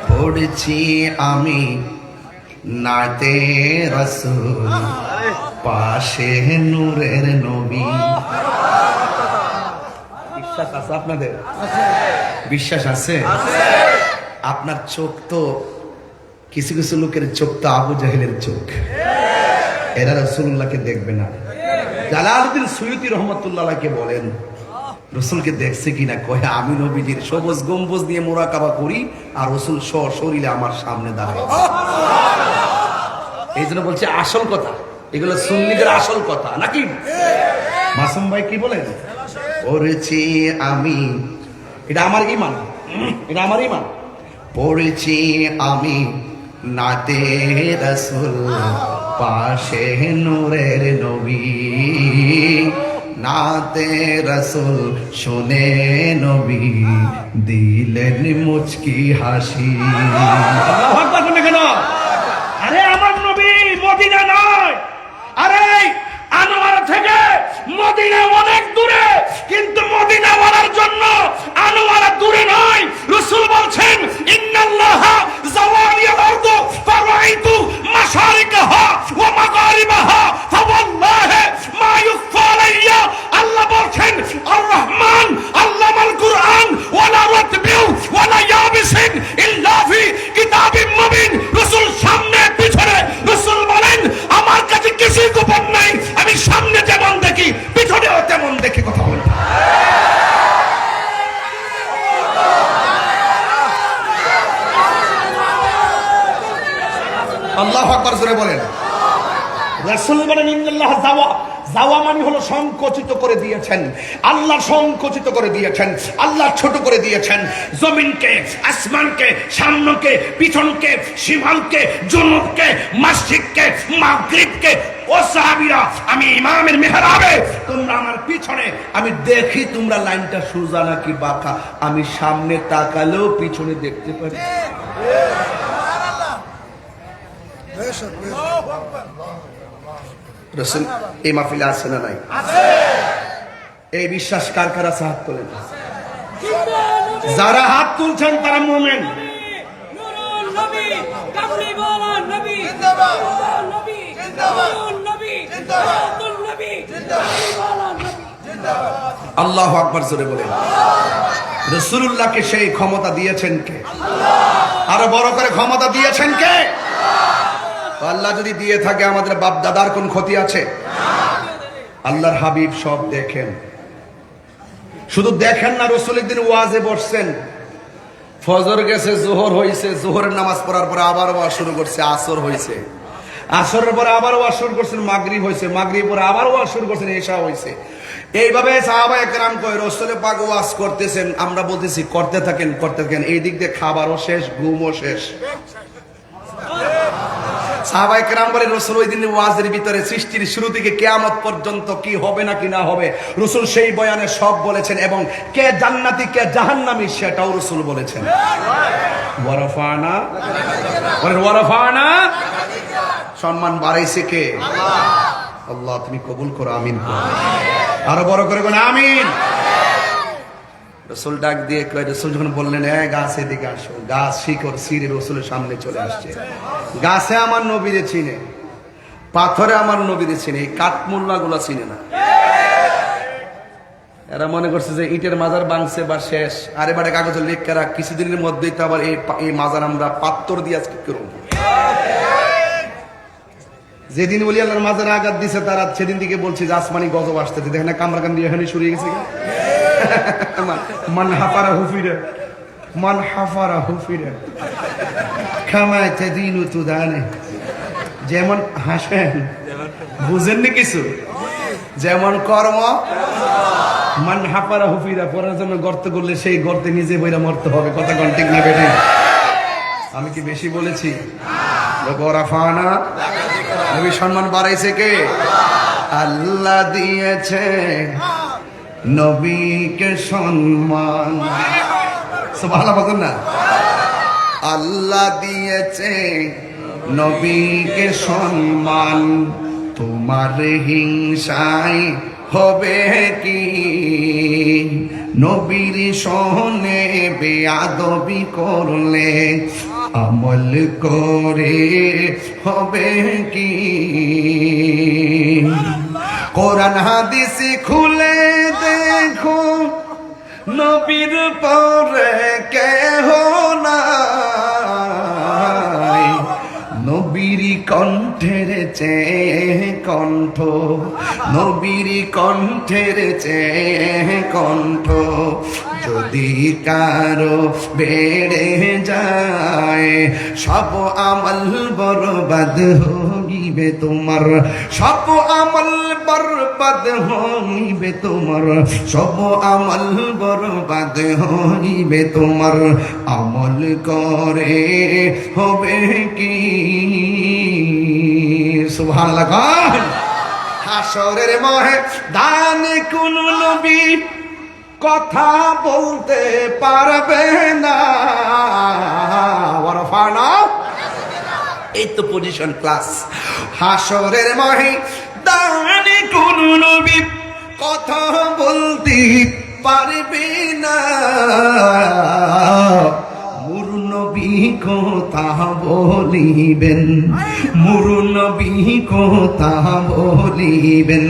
পড়েছি আমি নাতে রাসূল, পাশে নূরের নবী। বিশ্বাস আছে আপনাদের? বিশ্বাস আছে? আপনার চোখ তো, কিছু কিছু লোকের চোখ তো আবু জাহেলের চোখ, এরা রাসূলুল্লাহকে দেখবে না। জালালউদ্দিন সুয়ুতী রহমতুল্লাহকে বলেন রসুলকে দেখছে কিনা? কহে আমি নবীজির সবুজ গম্বুজ দিয়ে মুরাকাবা করি আর রসুল সশরীরে আমার সামনে দাঁড়ায়। এই জন্য বলছে আসল কথা, এগুলো সুন্নিদের আসল কথা নাকি? মাসুম ভাই কি বলেন? পড়েছি আমি, এটা আমার ঈমান, এটা আমার ঈমান। পড়েছি আমি নাতে রাসূল, পাশে নূরের নবী, নাতে রাসূল শুনে নবী দিলেন মুচকি হাসি। আল্লাহু আকবার কেন? আরে আমার নবী মদিনা নয়, আরে আনোয়ারা থেকে মদিনা অনেক দূরে, কিন্তু মদিনা ওয়ালার জন্য আনোয়ারা দূরে নয়। রাসূল বলছেন ইন্নাল্লাহা যাওয়ালিয়াল আরদ ফারাইতু মাশারিকাহা ওয়া মাগারিবাহা ফাওয়াল্লাহি মা ইউখফা আলাইয়া। আল্লাহ বলছেন আর রহমান আল্লামাল কুরআন ওয়ালা রাতবিউ ওয়ালা ইয়াবিসিন ইল্লা ফি কিতাবিম মুবিন। রাসূল সামনে পিছনে, রাসূল বলেন আমার কাছে কিছুই গোপন নাই, আমি সামনে যেমন দেখি পিছনেও তেমন দেখি। কথা বলেন আল্লাহু আকবার জোরে বলেন। রাসূল বলেন ইন্নাল্লাহ যাওয়া, যাওয়া মানে হলো সংকুচিত করে দিয়েছেন। আল্লাহ সংকুচিত করে দিয়েছেন, আল্লাহ ছোট করে দিয়েছেন জমিনকে, আসমানকে, সামনেকে, পিছনকে, সীমান্তকে, জুনুবকে, মসজিদকে, মাগরিবকে। ও সাহাবীরা, আমি ইমামের মেহরাবে, তোমরা আমার পিছনে, আমি দেখি তোমরা লাইনটা সোজা নাকি বাঁকা। আমি সামনে তাকালেও পিছনে দেখতে পারি। রাসূল এই মাহফিলে আছে না নাই? এই বিশ্বাস কার কার আছে? হাত তোলেন। যারা হাত তুলছেন তারা মুমিন। আল্লাহু আকবার জোরে বলেন। রাসূলুল্লাহকে সেই ক্ষমতা দিয়েছেন কে? আরো বড় করে ক্ষমতা দিয়েছেন কে? আল্লাহ যদি দিয়ে থাকে আমাদের বাপ দাদার কোন ক্ষতি আছে? আল্লাহর হাবিব সব দেখেন। শুধু দেখেন না, রাসূল একদিন ওয়াজে বসছেন, ফজর গেছে, জোহর হইছে, জোহরের নামাজ পড়ার পরে আবার ওয়াজ শুরু করছে, আসর হইছে, আসরের পরে আবার ওয়াজ শুরু করছেন, মাগরিব হইছে, মাগরিব পরে আবার ওয়াজ শুরু করছেন, এশা হইছে। এইভাবে সাহাবায়ে কেরাম কয় রাসূল পাক ওয়াজ করতেছেন, আমরা বলতেছি করতে থাকেন, করতে থাকেন। এই দিক দিয়ে খাবারও শেষ, ঘুমও শেষ। সাহাবায়ে কেরাম বলেন রাসূল ওই দিনের ওয়াজের ভিতরে সৃষ্টির শুরু থেকে কিয়ামত পর্যন্ত কি হবে না কি না হবে রাসূল সেই বয়ানে সব বলেছেন, এবং কে জান্নাতি কে জাহান্নামী সেটাও রাসূল বলেছেন। ওয়ারাফানা, বলেন ওয়ারাফানা, সম্মান বাড়াইছে কে? আল্লাহ, তুমি কবুল করো, আমিন। আরো বড় করে বলেন আমিন। রাসূল ডাক দিয়ে কয়, রাসূল যখন বললেন গাছ এদিকে আসো, গাছ শিকড় ছিঁড়ে রাসূলের সামনে চলে আসছে। গাছে আমার নবীরে চিনে, পাথরে আমার নবীরে চিনে, এই কাঠমুল্লা গুলা চিনে না। এরা মনে করছে যে ইটের মাজার বাংছে বা শেষ, আরে বারে কাগজে লেখা রাখ, কিছুদিনের মধ্যেই তো আবার এই মাজার আমরা পাত্তর দিয়ে আজকে করব। যেদিন বলি আল্লাহর মাজারে আঘাত দিছে তারা সেদিন থেকে বলছে যে আসমানি গজব আসতেছে। দেখেন না কামরাকান্দি এখানে শুরু হয়ে গেছে। মান হাফারা হুফিরে, মান হাফারা হুফিরে, খামায় তেদিনু তুদানে। যেমন হাসেন, বুঝেননি কিছু? যেমন কর্ম, মান হাফারা হুফিরা, পরের জন্য গর্ত করলে সেই গর্তে নিজে বইরা মরতে হবে। কথা কোন ঠিক না বেঠিক? আমি কি বেশি বলেছি? ওয়ারাফানা, নবী সম্মান বাড়াইছে কে? আল্লাহ দিয়েছে নবীকে সম্মান। সুবহানাল্লাহ বলেন না? আল্লাহ দিয়েছে নবীকে সম্মান, তোমার হিংসায় হবে কি? নবীর সনে বেয়াদবি করলে আমল করে হবে কি? কোরআন হাদিস খুলে দেখো, নবীর পরে কেহ নাই। নবীর কণ্ঠের চেয়ে কণ্ঠ, নবীর কণ্ঠের চেয়ে কণ্ঠ যদি কারো বেড়ে যায়, সব আমল বরবাদ হইবে তোমার, সব আমল বরবাদ হইবে তোমার, সব আমল বরবাদ হইবে তোমার। আমল করে হবে কি? সুবহানাল্লাহ। হাসরের ময়দানে কোন নবী কথা বলতে পারবে না। ওয়ারাফানা, এই তো পজিশন ক্লাস। হাসরের ময়দানে কোন নবী কথা বলতে পারবে না। মুরু নবী কথা বলিবেন, মুরু নবী কথা বলিবেন।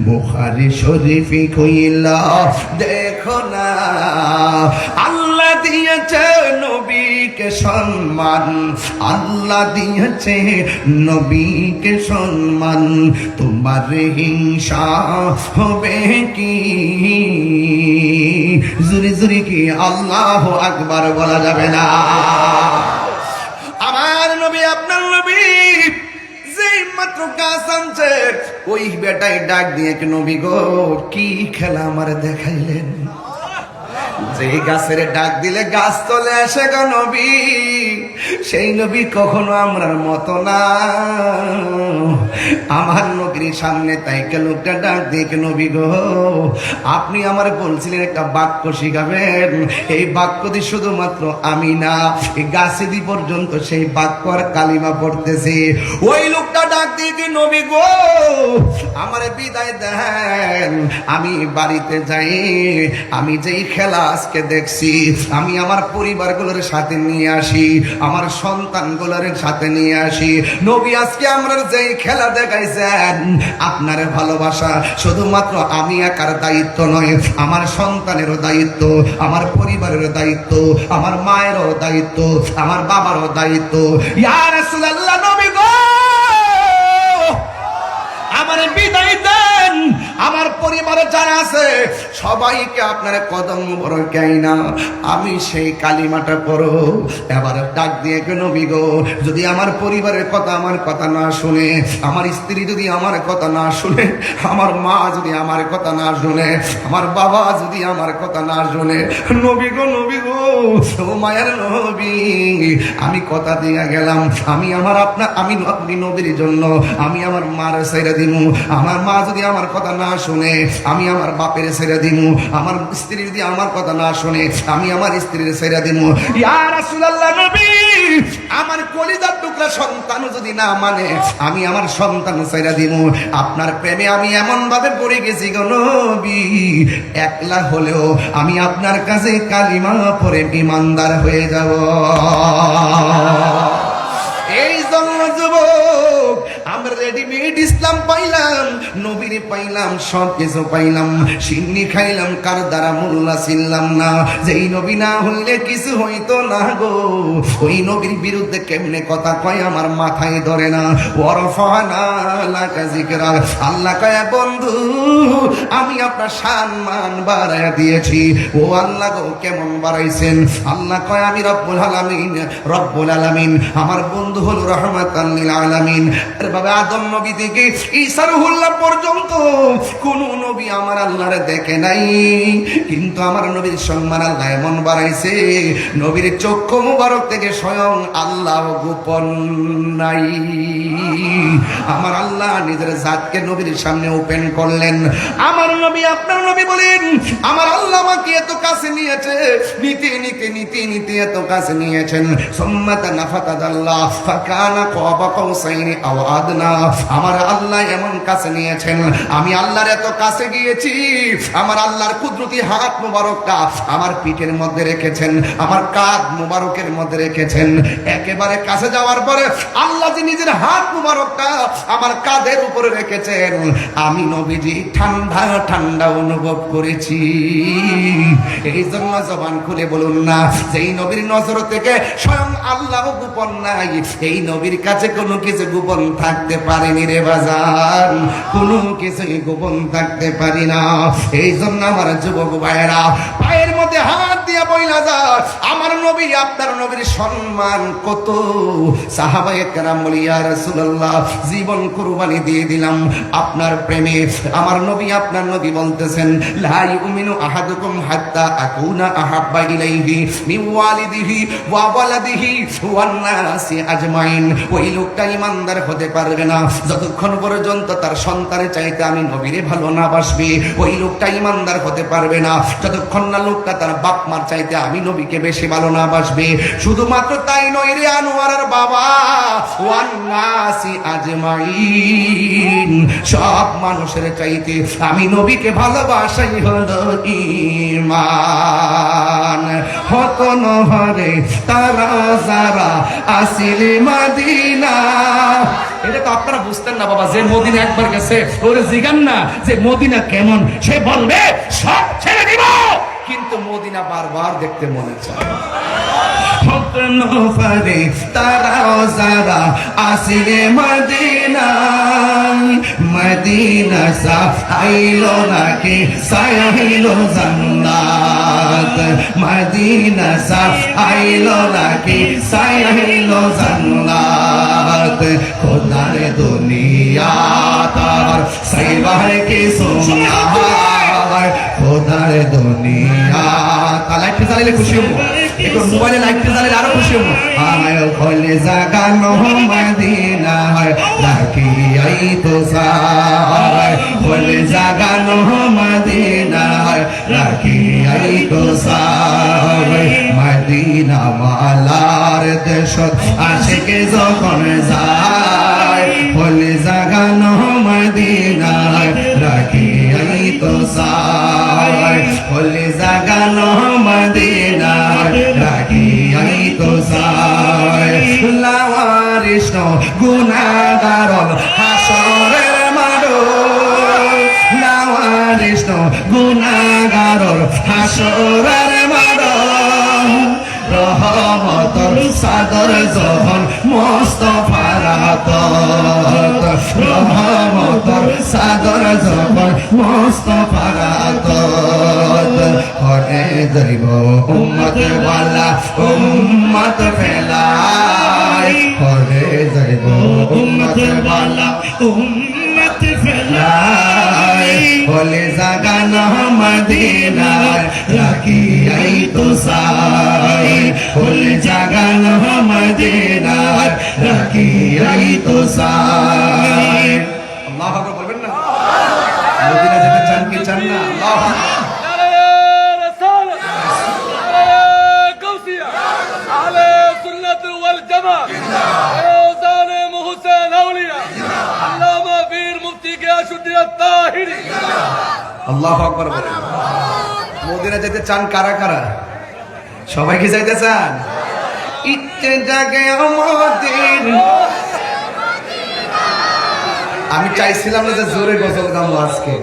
বুখারী শরীফে কইলা দেখো না, আল্লাহ দিয়েছে নবীকে সম্মান, আল্লাহ দিয়েছে নবীকে সম্মান। তোমার হিংসা হবে কি? জুরি জুরি কি আল্লাহু আকবার বলা যাবে না? আমার নবী আপনার নবী গাছ আনছে, ওই বেটায় ডাক দিয়ে নবী গো কি খেলা আমার দেখাইলেন। যে গাছের ডাক দিলে গাছ চলে আসে গো নবী, সেই নবী কখনো আমরার মতো না। আমার নবীর সামনে তাইকে লোকটা ডাক দিয়ে নবী গো আপনি আমার বলছিলেন একটা বাক্য শিখাবেন, এই বাক্যটি শুধুমাত্র আমি না, এই গাছেদি পর্যন্ত সেই বাক্য আর কালিমা পড়তেছে। ওই লোকটা ডাক দিয়ে নবী গো আমারে বিদায় দেন, আমি বাড়িতে যাই। আমি যেই খেলা আজকে দেখছি, আমি আমার পরিবারগুলোর সাথে নিয়ে আসি, আমার সন্তানগুলোর সাথে নিয়ে আসি। নবী আজকে আমরা যেই খেলা দেখাইছেন, আপনার ভালোবাসা শুধুমাত্র আমি একার দায়িত্ব নয়, আমার সন্তানেরও দায়িত্ব, আমার পরিবারের দায়িত্ব, আমার মায়েরও দায়িত্ব, আমার বাবারও দায়িত্ব। ইয়া রাসূলুল্লাহ নবী গো আমার বিদায় দেন, আমার পরিবারে যারা আছে সবাইকে আপনার কদম বরকাই না, আমি সেই কালিমাটা পড়ো। এবার ডাক দিয়ে নবী গো যদি আমার পরিবারের কথা আমার কথা না শুনে, আমার স্ত্রী যদি আমার কথা না শুনে, আমার মা যদি আমার কথা না শুনে, আমার বাবা যদি আমার কথা না শুনে, নবী গো ও মায়ের নবী আমি কথা দিয়ে গেলাম, আমি আমার আমি আপনি নবীর জন্য আমি আমার মার ছেড়ে দিমু। আমার মা যদি আমার কথা না শুনে, আমি আমার বাপের ছেড়ে দিমু। আমার স্ত্রী যদি আমার কথা না শুনে, আমি আমার স্ত্রীর ছেড়ে দিমু। ইয়া রাসূলুল্লাহ নবী আমার কলিজার টুকরা সন্তান যদি না মানে, আমি আমার সন্তান ছেড়ে দিমু। আপনার প্রেমে আমি এমন ভাবে পড়ে গেছি গো নবী, একলা হলেও আমি আপনার কাছে কালিমা পড়ে ঈমানদার হয়ে যাব। এই জন্য যুবক আমরা রেডিমেড ইসলাম পাইলাম, নবীর পাইলাম, সব কিছু পাইলাম, সিন্নি খাইলাম, কার দ্বারা মোল্লা ছিলাম না। যেই নবী না হইলে কিছু হইতো না গো, ওই নবীর বিরুদ্ধে কেমনে কথা কয় আমার মাথায় ধরে না। ওয়ারফানা লাকা যিকরা, আল্লাহ কয় বন্ধু আমি আপনার সম্মান বাড়ায় দিয়েছি। ও আল্লাহ গো কেমন বাড়াইছেন? আল্লাহ কয় আমি রব্বুল আলামিন, আমার বন্ধু হলো রাহমাতাল লিল আলামিন। বাবা আদম নবী থেকে ঈসা রুহুল্লাহ পর্যন্ত কোন নবী আমার আল্লাহরে দেখে নাই, কিন্তু আমার নবীর সম্মান আল্লাহ এমন বাড়াইছে, নবীর চক্ষু মুবারক থেকে স্বয়ং আল্লাহ গোপন নাই। আমার আল্লাহ নিজের জাতকে নবীর সামনে ওপেন করলেন। আমার নবী আপনার নবী বলেন আমার আল্লাহ আমাকে এত কাছে নিয়েছে, নিতে নিতে নিতে নিতে এত কাছে নিয়েছেন। সুম্মাতা নাফাতাদাল্লাহ ফাকানা কাবা কাউসাইনি আও আদনা। আমার আল্লাহ এমন কাছে নিয়েছেন, আমি আল্লাহর এত কাছে গিয়েছি, আমার আল্লাহর কুদরতি হাত মুবারকটা আমার পিঠের মধ্যে রেখেছেন, আমার কাঁধ মুবারকের মধ্যে রেখেছেন। একেবারে কাছে যাওয়ার পরে আল্লাহ যে নিজের হাত মুবারকটা আমার কাঁধের উপরে রেখেছেন, আমি নবীজি ঠান্ডা ঠান্ডা অনুভব করেছি। এই জন্য জবান খুলে বলুন না, যেই নবীর নজর থেকে স্বয়ং আল্লাহ গোপন নাই, এই নবীর কাছে কোনো কিছু গোপন থাকতে পারেনি রে বাজার, কোনো কিছুই গোপন থাকতে পারি না। এই জন্য আমার যুবক ভাইয়েরা পায়ের মধ্যে হাত দিয়া বইলা যা, আমার নবী আপনার নবীর সম্মান কত। সাহাবায়ে কেরাম বলি ইয়া রাসূলুল্লাহ জীবন কুরবানি দিয়ে দিলাম আপনার প্রেমে। আমার নবী আপনার নবী বলতেছেন লা ইউমিনু আহাদুকুম হাত্তা আকুনা আহাব্বা ইলাইহি মিন ওয়ালিদিহি ওয়া ওয়ালাদিহি ওয়ান নাসি আজমাইন। ওই লোকটা ইমানদার হতে পারবে না যতক্ষণ পর্যন্ত তার সন্তানের চাইতে আমি নবীরে ভালো না বাসবে। ওই লোকটা ইমানদার হতে পারবে না যতক্ষণ না লোকটা তার বাপ মার চাইতে আমি নবীকে বেশি ভালো না বাসবে। শুধুমাত্র তাই নয় রে আনোয়ারের বাবা, ওয়ান নাসি আজমাইন, সব মানুষের চাইতে আমি নবীকে ভালোবাসাই হলো ঈমান। হত নহরে তারা যারা আসিলে মদিনা। এটা তো আপনারা বুঝতেন না বাবা, যে মদিনা একবার গেছে ওরে জিগান না যে মদিনা কেমন, সে বলবে সব ছেড়ে দিব, কিন্তু মদিনা বারবার দেখতে মনে চায়। তারা যারা আসিলে মদিনা, মদিনা সাইলো নাকি সাইলো জান্নাত, মদিনা সাইলো নাকি সাইলো জান্নাত। रहमत खुदा ने दुनिया तार सैवार की सुना खुदा ने दुनिया लाइट জ্বালালে খুশি হবো একটু মোবাইলে লাইট জ্বালালে আরো খুশি হবো আয় খোলে জাগানো মদিনা রাখি আই তো সার খোলে জাগানো মদিনা রাখি আই তো সার মদিনা মালার দেশ আশিকে যখন যায় খোলে জাগানো মদিনা রাখি আই তো সার খোলে জাগানো মদিনা রাখি আই তো সার লাওয়ারিস গুনাহগার হাসরের মাঠে লাওয়ারিস গুনাহগার হাসরের মাঠে রহমতর সাগর যখন মুস্তাফার হাতত রহমতর সাগর যখন মুস্তাফার হাতত হরে যাইব উম্মত ওয়ালা উম্মত ফেলাই হরে যাইব উম্মত ওয়ালা উম্মত ফেলাই বলে জাগানো মদিনা রাখি আই তো সাই বলে জাগানো মদিনা রাখি আই তো সাই আল্লাহু আকবার বলবেন না মদিনা যেতে চান কি চান না আল্লাহু আকবার আল্লাহু আকবার বলেন মদিনা যেতে চান কারা কারা সবাই কি যাইতে চান ইচ্ছে জাগে আমাদের আমি চাইছিলাম না যে জোরে গজল গাবো আজকে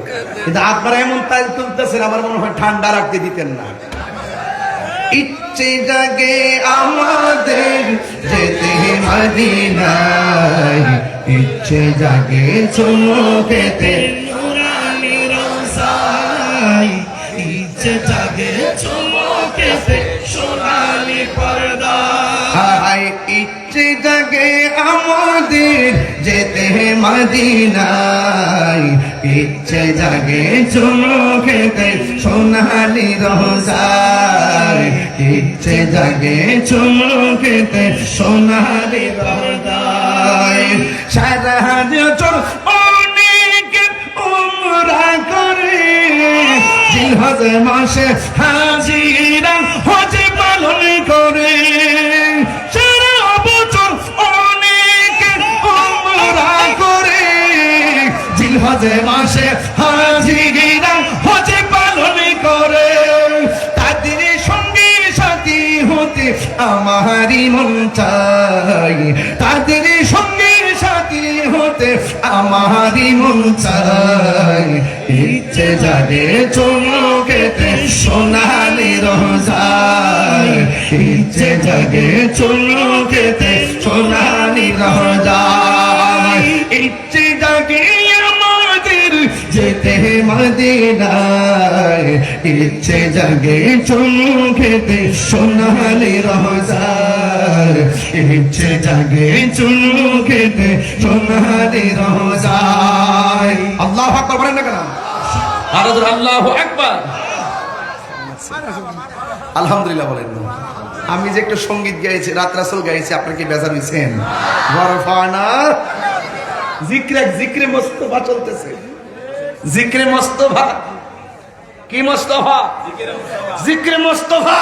কিন্তু আপনারা এমন তাল তুলতেছেন আমার মনে হয় ঠান্ডা রাখতে দিতেন না ইচ্ছে জাগে আমাদের যেতে মদিনায় ইচ্ছে জাগে চুমুকেতে নুরানি রোজায় ইচ্ছে জাগে চুমুকেতে সোনালি পর্দা হায় ইচ্ছে জাগে আমাদের যেতে মদিনায় ইচ্ছে জাগে চুমুকেতে সোনালি রোজায় ইচ্ছে জাগে চুমুকেতে সোনালি রোজায় সারা বছর অনেক উমরা করে জিলহজ মাসে হাজিরা হজ পালন করে সারা বছর অনেক উমরা করে জিলহজ মাসে হাজিরা হজ পালন করে তাদের সঙ্গে সাথী হতে আমারই মন চাই তাদের সঙ্গে সাথী হতে আমারই মন চাই ইচ্ছে জাগে চুমুকেতে সোনালি রোজায় ইচ্ছে জাগে চুমুকেতে সোনালি রোজায় ইচ্ছে জাগে আমাদের যেতে মদিনায় ইচ্ছে জাগে চুমুকেতে সোনালি রোজায় ইচ্ছে জাগে চুমুকেতে সোনালি রোজায় আল্লাহু আকবার বলেন না কেন আরো জোরে আল্লাহু আকবার আলহামদুলিল্লাহ বলেন না আমি যে একটু সঙ্গীত গাইছি রাত রাসূল গাইছি আপনারা কি বেজার হইছেন ওয়ারফানা জিক্রে মুস্তাফা চলতেছে জিক্রে মুস্তাফা কি মুস্তাফা জিক্রে মুস্তাফা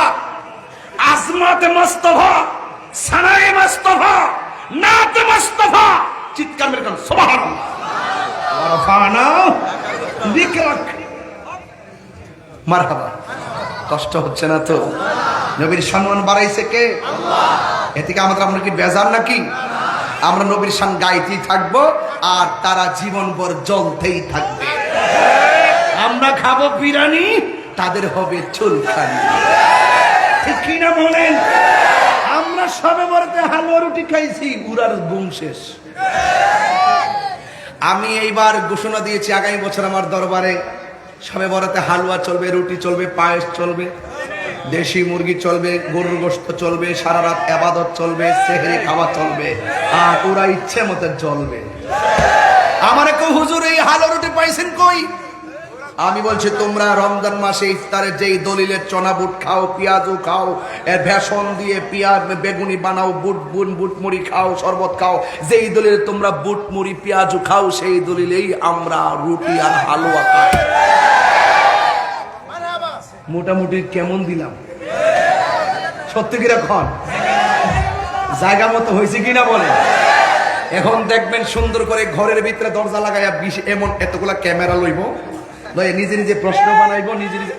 আজমাতে মুস্তাফা সানায়ে মুস্তাফা নাত মুস্তাফা চিৎকার মেরে কোন সুবহানাল্লাহ ওয়ারফানা যিকরাক মারহাবা কষ্ট হচ্ছে না তো নবীর সম্মান বাড়াইছে কে আল্লাহ এতে কি আমাদের আপনার কি বেজার নাকি আমরা নবীর শান গাইতেই থাকবো আর তারা জীবনভর জ্বলতেই থাকবে আমরা খাবো বিরিয়ানি তাদের হবে চুলখানি ঠিক কি না বলেন আমরা সবে বরতে হালুয়া রুটি খাইছি উড়ার ঘুম শেষ আমি এইবার ঘোষণা দিয়েছি আগামী বছর আমার দরবারে সবে বরতে হালুয়া চলবে রুটি চলবে পায়েস চলবে দেশি মুরগি চলবে, গরুর গোশত চলবে, সারা রাত ইবাদত চলবে, সেহরি খাওয়া চলবে, আর ওরা ইচ্ছে মতো চলবে। আমারে কো হুজুর এই হালো রুটি পাইছেন কই? আমি বলছি তোমরা রমজান মাসে ইফতারে যেই দলিলের চনা বুট খাও, পেঁয়াজু খাও, এর ভেষণ দিয়ে পেঁয়াজ বেগুনি বানাও, বুট মুড়ি খাও, শরবত খাও, যেই দলিলে তোমরা বুট মুড়ি পেঁয়াজু খাও, সেই দলিলেই আমরা রুটি আর হালুয়া খাই। মোটামুটি কেমন দিলাম? সত্যি কিনা খন জায়গা মতো হয়েছে কিনা বলে। এখন দেখবেন সুন্দর করে ঘরের ভিতরে দরজা লাগাইয়া এমন এতগুলা ক্যামেরা লইব, নিজে নিজে প্রশ্ন বানাইব, নিজে নিজে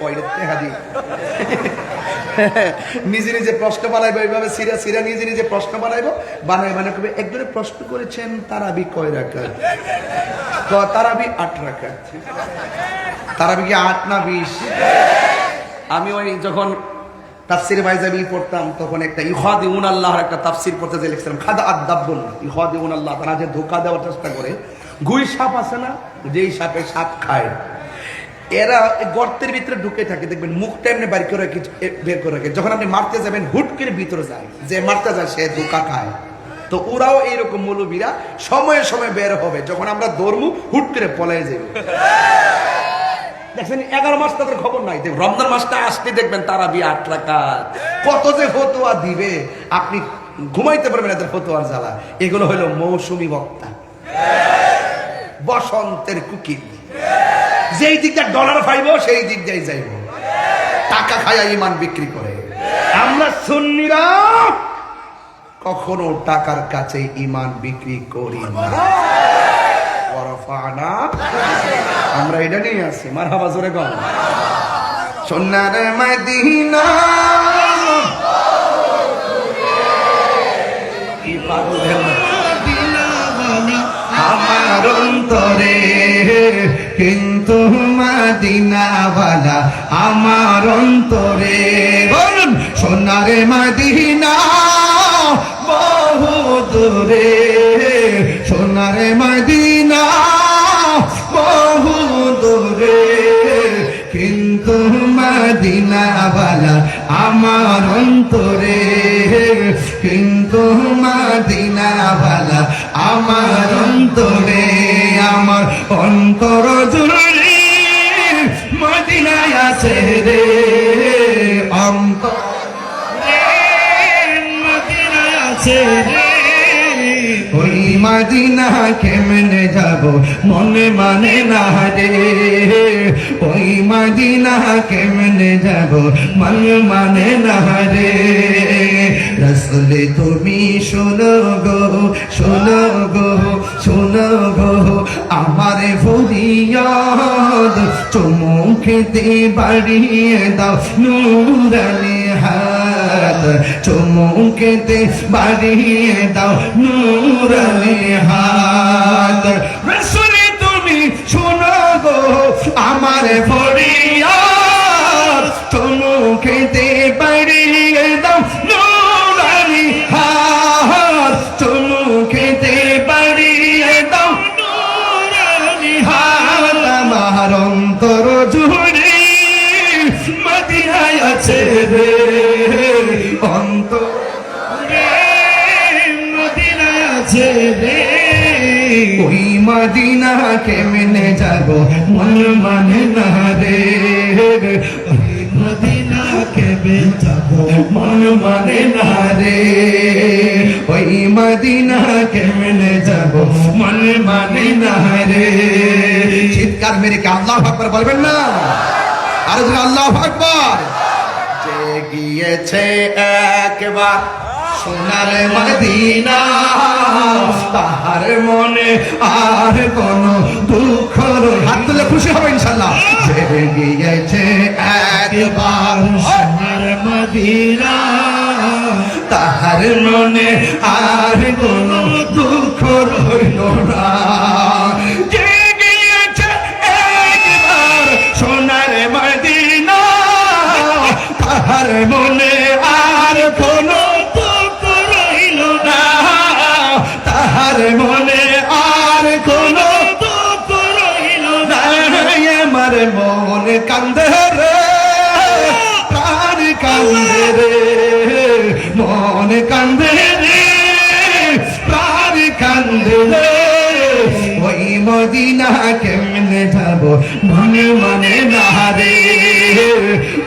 নিজে নিজে প্রশ্ন বানাইবো, এইভাবে সিরা সিরা নিজে নিজে প্রশ্ন বানাইবো, বানাই বানাই করবে। একজনে প্রশ্ন করেছেন তারাবি কয় রাকাত? তারাবি 8 রাকাত। তারাবি কি 8 না 20? আমি ওই যখন তাফসির বাইজাবি পড়তাম তখন একটা ইউখাদিউন আল্লাহর একটা তাফসির পড়তে যে লিখছিলাম, খাদা আদাব্বুন ইউখাদিউন আল্লাহ, তারা যে ধোঁকা দেওয়ার চেষ্টা করে। গুই সাপ আছে না, যেই সাপে সাপ খায়, এরা গর্তের ভিতরে ঢুকে থাকে, দেখবেন মুখটা এমনি বের করে রাখে, যখন আপনি মারতে যাবেন হুট করে ভিতরে যায়, যে মারতে যায় সে ধোঁকা খায়। তো ওরাও এইরকম মৌলবীরা সময়ে সময়ে বের হবে, যখন আমরা দৌড়মু হুট করে পলায় যাবে। দেখছেন 11 মাস তাদের খবর নাই, রমজান মাসটা আসতে দেখবেন তারাবি 8 রাকাত। কত যে ফতোয়া দিবে আপনি ঘুমাইতে পারবেন এদের ফতোয়ার জ্বালা। এগুলো হলো মৌসুমী বক্তা, বসন্তের কুকির, যেই দিকটা ডলার পাইব সেই দিক দিয়ে যাইব, টাকা খায়া ইমান বিক্রি করে। আমরা সুন্নিরা কখনো টাকার কাছে ইমান বিক্রি করি না। আমরা এটা নিয়ে আসি, মারহাবা জোরে কর। সোনার মদিনা কি পাগল আমার অন্তরে, কিন্তু মদিনাওয়ালা আমার অন্তরে। বলুন সোনার মদিনা বহু দূরে, সোনার মদিনা বহু দূরে, কিন্তু মদিনাওয়ালা আমার অন্তরে, কিন্তু মদিনাওয়ালা আমার অন্তরে। আমার অন্তর জুড়ে মদিনায় আছে রে, অন্তর মদিনায় আছে রে। ওই মদিনা কেমনে যাব মনে মানে না রে, ওই মদিনা কেমনে যাব মন মানে না রে। রাসূল তুমি শোনো গো, শোনো গো, শোনো গো আমার ফরিয়াদ, চুমুকেতে বাড়িয়ে দাও নূরানি হাত, চুমুকেতে বাড়িয়ে দাও নূরানি হাত। রাসূল তুমি শোনো গো আমার ফরিয়াদ, চুমুকেতে বাড়িয়ে দাও নূরানি হাত, চুমুকেতে বাড়িয়ে দাও নূরানি হাত। আমার অন্তর জুড়ে মদিনায় আছে রে, অন্তর মদিনায় আছে রে। ওই মদিনা কেমনে যাব মন মানে না রে, ওই মদিনা কেমনে যাব মন মানে না রে, ওই মদিনা কেমনে যাব মন মানে না রে। চিৎকার মেরে কে আল্লাহু আকবার বলবেন না? আর আল্লাহু আকবার। যে গিয়েছে একবার সোনার মদিনা, তাহার মনে আর কোন দুঃখ রই। হাত তুলে খুশি হবে ইনশাআল্লাহ। যে গিয়েছে একবার সোনার মদিনা, তাহার মনে আর কোন দুঃখ রইল না। যে গিয়েছে একবার সোনার মদিনা, তাহার মনে আর কোন দুঃখ রইল না, তাহার মনে আর কোন দুঃখ রইল না। আমার মন কান্দে রে, প্রাণ কান্দে মদিনা কেমনে যাব মনে মনে না রে,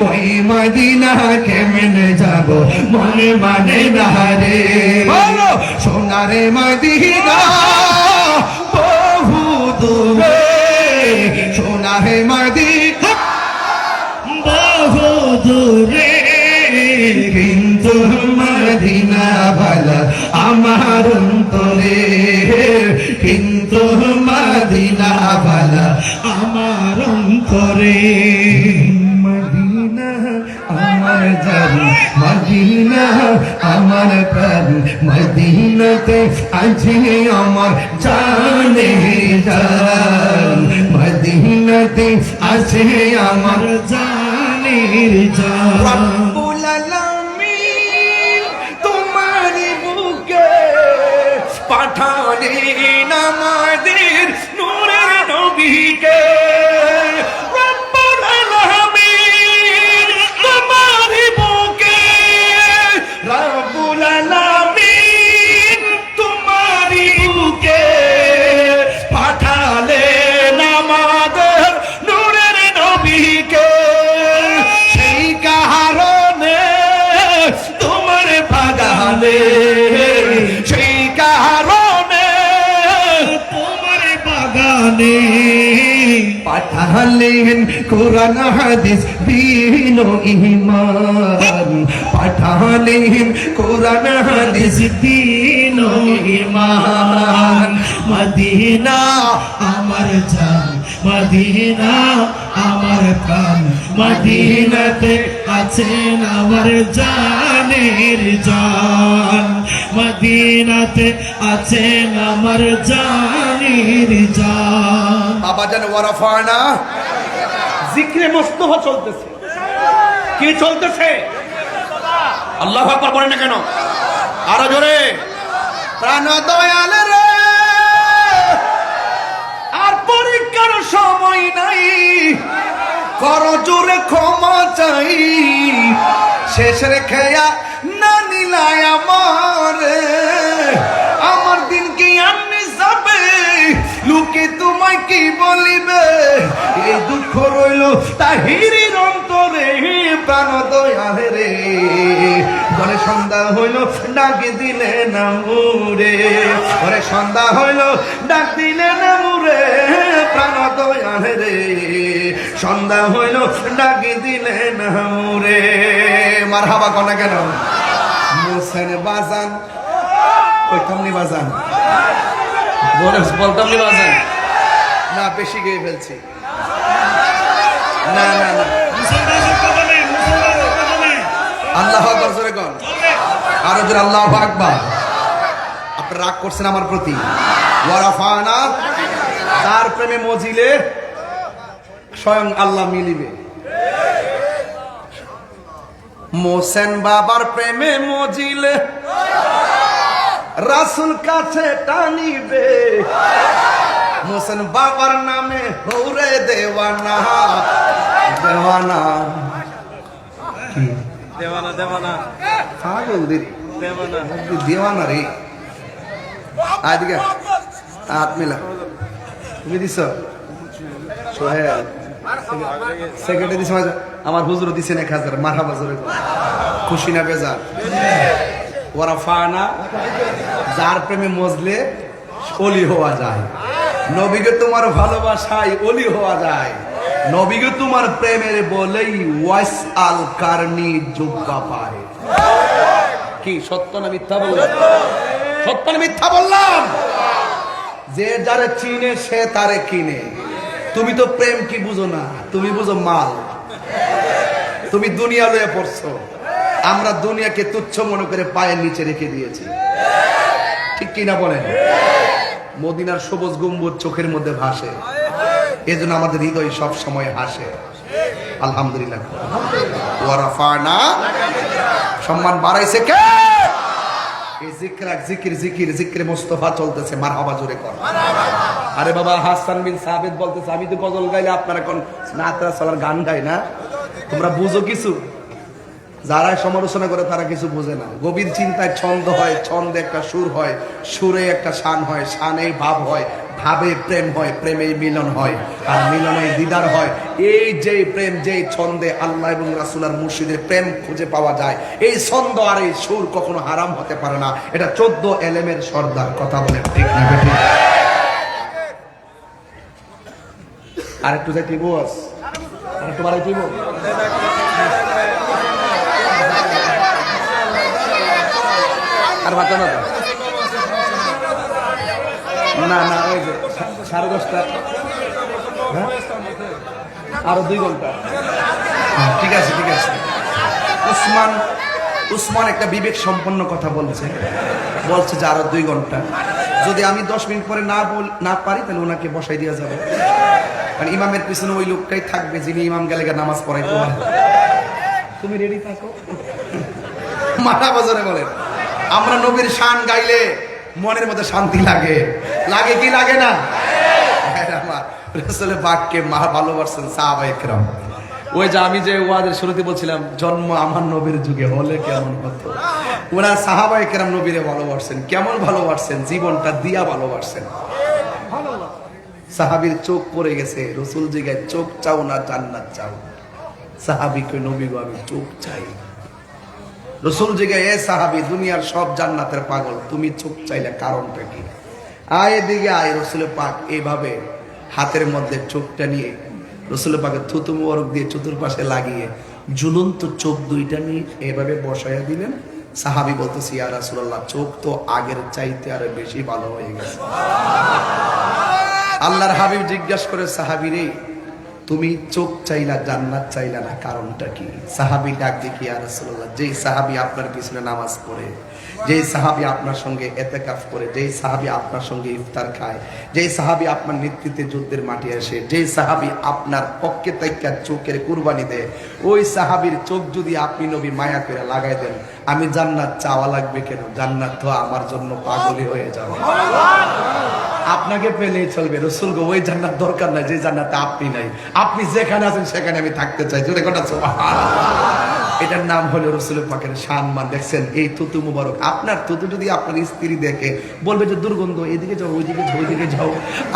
ওই মদিনা কেমনে যাব মনে মনে না রে। বলো সোনারে মদিনা বহু দূরে, সোনারে মদিনা বহু দূরে, কিন্তু মদিনা ভালা আমার অন্তরে, কিন্তু মদিনা ভালা আমার অন্তরে। মদিনা আমার জান, মদিনা আমার প্রাণ, মদিনাতে আছে আমার জানে জান, মদিনাতে আছে আমার জানের জান। পাঠালেন আমাদের নূরের নবীকে, রব্বুল আলামিন তোমারই বুকে, রব্বুল আলামিন তোমারই বুকে পাঠালেন আমাদের নূরের নবীকে। সেই কারণে তোমার বাগানে, সেই কারণে তোমার বাগানে পাঠালেন কোরআন হাদিস দ্বীন ও ঈমান, পাঠালেন কোরআন হাদিস দ্বীন ও ঈমান। মদিনা আমার জান, মদিনা আমার প্রাণ, মদিনাতে আছেন আমার জানের জান, মদিনাতে আছেন আমার জানের জান। বাবা জান ওয়ারাফানা জিক্রে মুস্তাফা চলতেছে। কি চলতেছে? আল্লাহু আকবার বলেন না কেন? আরো জোরে। প্রাণ দয়াল রে, আর পরীক্ষার সময় নাই, করো জোরে ক্ষমা চাই, শেষ রেখেয়া না নিলাই আমারে, আমার দিন কি আমনি যাবে, লোকে তোমায় কি বলিবে, এই দুঃখ রইল তাহিরির অন্তরে। প্রাণ দয়াল রে, ঘরে সন্ধ্যা হইল ডাক দিলে না মুরে, ঘরে সন্ধ্যা হইল ডাক দিলে না মুরে, প্রাণ দয়াল রে, সন্ধ্যা হইল ডাক দিলে না মুরে। মারহাবা কোনা কেন? মোসেন বাজান কইতাম নি বাজান, বলতাম নি বাজান না, বেশি গিয়ে ফেলছি। না না না, আল্লাহু আকবার জোরে কোন, আরো জোরে আল্লাহু আকবার। আপনি রাগ করছেন আমার প্রতি? ওয়ারাফানা, তার প্রেমে মজিলে স্বয়ং আল্লাহ মিলিবে। মোসেন বাবার প্রেমে মজিলে রাসূল কাছে টানিবে, মোসেন বাবার নামে হৌরে দেওয়ানা, দেওয়ানা দেওয়ানা দেওয়ানা পাগল দিদি, দেওয়ানা দেওয়ানা রে। আদিকে হাত মিলা, তুমি দিছ সোহেল সেক্রেটারি দিছে, আমার হুজুর দিছে 1000। মারহাবা জোরে, খুশি না বেজার? ওয়ারাফানা, যার প্রেমে মজলে ওলি হওয়া যায়। নবীকে তোমার ভালোবাসায় ওলি হওয়া যায়। নবীকে তোমার প্রেমের বলেই ওয়াইস আল কারনি জুব্বা পায়। কি সত্য না মিথ্যা বললাম? সত্য না মিথ্যা বললাম? যে যারে চিনে সে তারে কিনে। তুমি তো প্রেম কি বুঝো না, তুমি বুঝো মাল। তুমি দুনিয়া লয়ে পড়ছো, আমরা দুনিয়াকে তুচ্ছ মনে করে পায়ের নিচে রেখে দিয়েছি। ঠিক কি না বলেন? মদিনার সবুজ গম্বুজ চোখের মধ্যে ভাসে, এজন্য আমাদের হৃদয় সব সময় হাসে। আলহামদুলিল্লাহ। ওয়ারাফানা, সম্মান বাড়াইছে কে? এই জিকির জিকির জিকির জিকির মুস্তাফা চলতেছে। মারহাবা জোরে কর। আরে বাবা, হাসান বিন সাবিত বলতেছে আমি তো গজল গাইলে আপনারা কোন নাতরা সালার গান গাই না, তোমরা বুঝো কিছু? যারা সমালোচনা করে তারা কিছু বোঝে না। গভীর চিন্তায় ছন্দ হয়, ছন্দে একটা সুর হয়, সুরে একটা শান হয়, শানে ভাব হয়, ভাবে প্রেম হয়, প্রেমে মিলন হয়, আর মিলনে দিদার হয়। এই যে প্রেম, যে ছন্দে আল্লাহ এবং রাসূলের মুর্শিদের প্রেম খুঁজে পাওয়া যায়, এই ছন্দ আর এই সুর কখনো হারাম হতে পারে না। এটা 14 এলেমের সর্দার। কথা বলে ঠিক না বেঠিক? আর একটু যাই তুই বস, আর একটু বাড়াই তুই আর বাচ্চা না, না না, ওই যে 10:30, হ্যাঁ আরো 2 ঘন্টা। ঠিক আছে ঠিক আছে। উসমান একটা বিবেক সম্পন্ন কথা বলছে যে আরো 2 ঘন্টা। যদি আমি 10 মিনিট পরে না পারি তাহলে ওনাকে বসাই দেওয়া যাবে, কারণ ইমামের পিছনে ওই লোকটাই থাকবে যিনি ইমাম গেলে নামাজ পড়াইতে পারে। তুমি রেডি থাকো। মাথা বাজারে বলেন, আমরা নবীর শান গাইলে মনের মধ্যে শান্তি লাগে, লাগে কি লাগে না? আমার রাসূলের পাককে ভালোবাসেন সাহাবায়ে কেরাম। ওই যে আমি যে ওয়াজের শুরুতে বলছিলাম, জন্ম আমার নবীর যুগে হলে কেমন হতো। ওরা সাহাবায়ে কেরাম নবীরে ভালোবাসেন। কেমন ভালোবাসেন? জীবনটা দিয়া ভালোবাসেন। সাহাবীর চোখ পড়ে গেছে, রাসূল জিগায় চোখ চাও না জান্নাত চাও? সাহাবী কই, নবী গো আমি চোখ চাই। রাসূল জিগায়, এ সাহাবী, দুনিয়ার সব জান্নাতের পাগল, তুমি চোখ চাইলে কারণটা কি? আয় দিকে আয়। রাসূলের পাক এইভাবে হাতের মধ্যে চোখটা নিয়ে রাসূলের পাকের থুতু মোবারক দিয়ে চতুর্পাশে লাগিয়ে ঝুলন্ত চোখ দুইটা নিয়ে এভাবে বসাইয়া দিলেন। সাহাবী বলতেছে, ইয়া রাসূলুল্লাহ, চোখ তো আগের চাইতে আরো বেশি ভালো হয়ে গেছে। আল্লাহর হাবিব জিজ্ঞাসা করে, সাহাবী রে, তুমি চোখ চাইলা জান্নাত চাইলা না, কারণটা কি? সাহাবী ডাক দিয়ে, ইয়া রাসূলুল্লাহ, যেই সাহাবী আপনার পিছনে নামাজ পড়ে, যেই সাহাবী আপনার সঙ্গে ইতিকাফ করে, যেই সাহাবী আপনার সঙ্গে ইফতার খায়, যেই সাহাবী আপনার নেতৃত্বে যুদ্ধের মাঠে আসে, যেই সাহাবী আপনার পক্ষে তাইকা চোখের কুরবানি দেয়, ওই সাহাবীর চোখ যদি আপনি নবী মায়া করে লাগাই দেন, আমি জান্নাত চাওয়া লাগবে কেন? জান্নাত তো আমার জন্য পাগলই হয়ে যাবে। আপনাকে পেলেই চলবে। রাসূল গো, ওই জান্নাত দরকার নাই যে জান্নাতে আপনি নাই। আপনি যেখানে আছেন সেখানে আমি থাকতে চাই। জোরে কথা সুবহানাল্লাহ। এটার নাম হলো রাসূলের পাকের সম্মান। দেখছেন, এই থুতু মুবারক, আপনার থুতু যদি আপনার স্ত্রী দেখে বলবে যে দুর্গন্ধ, এদিকে যাও, ওইদিকে যাও, ওইদিকে যাও।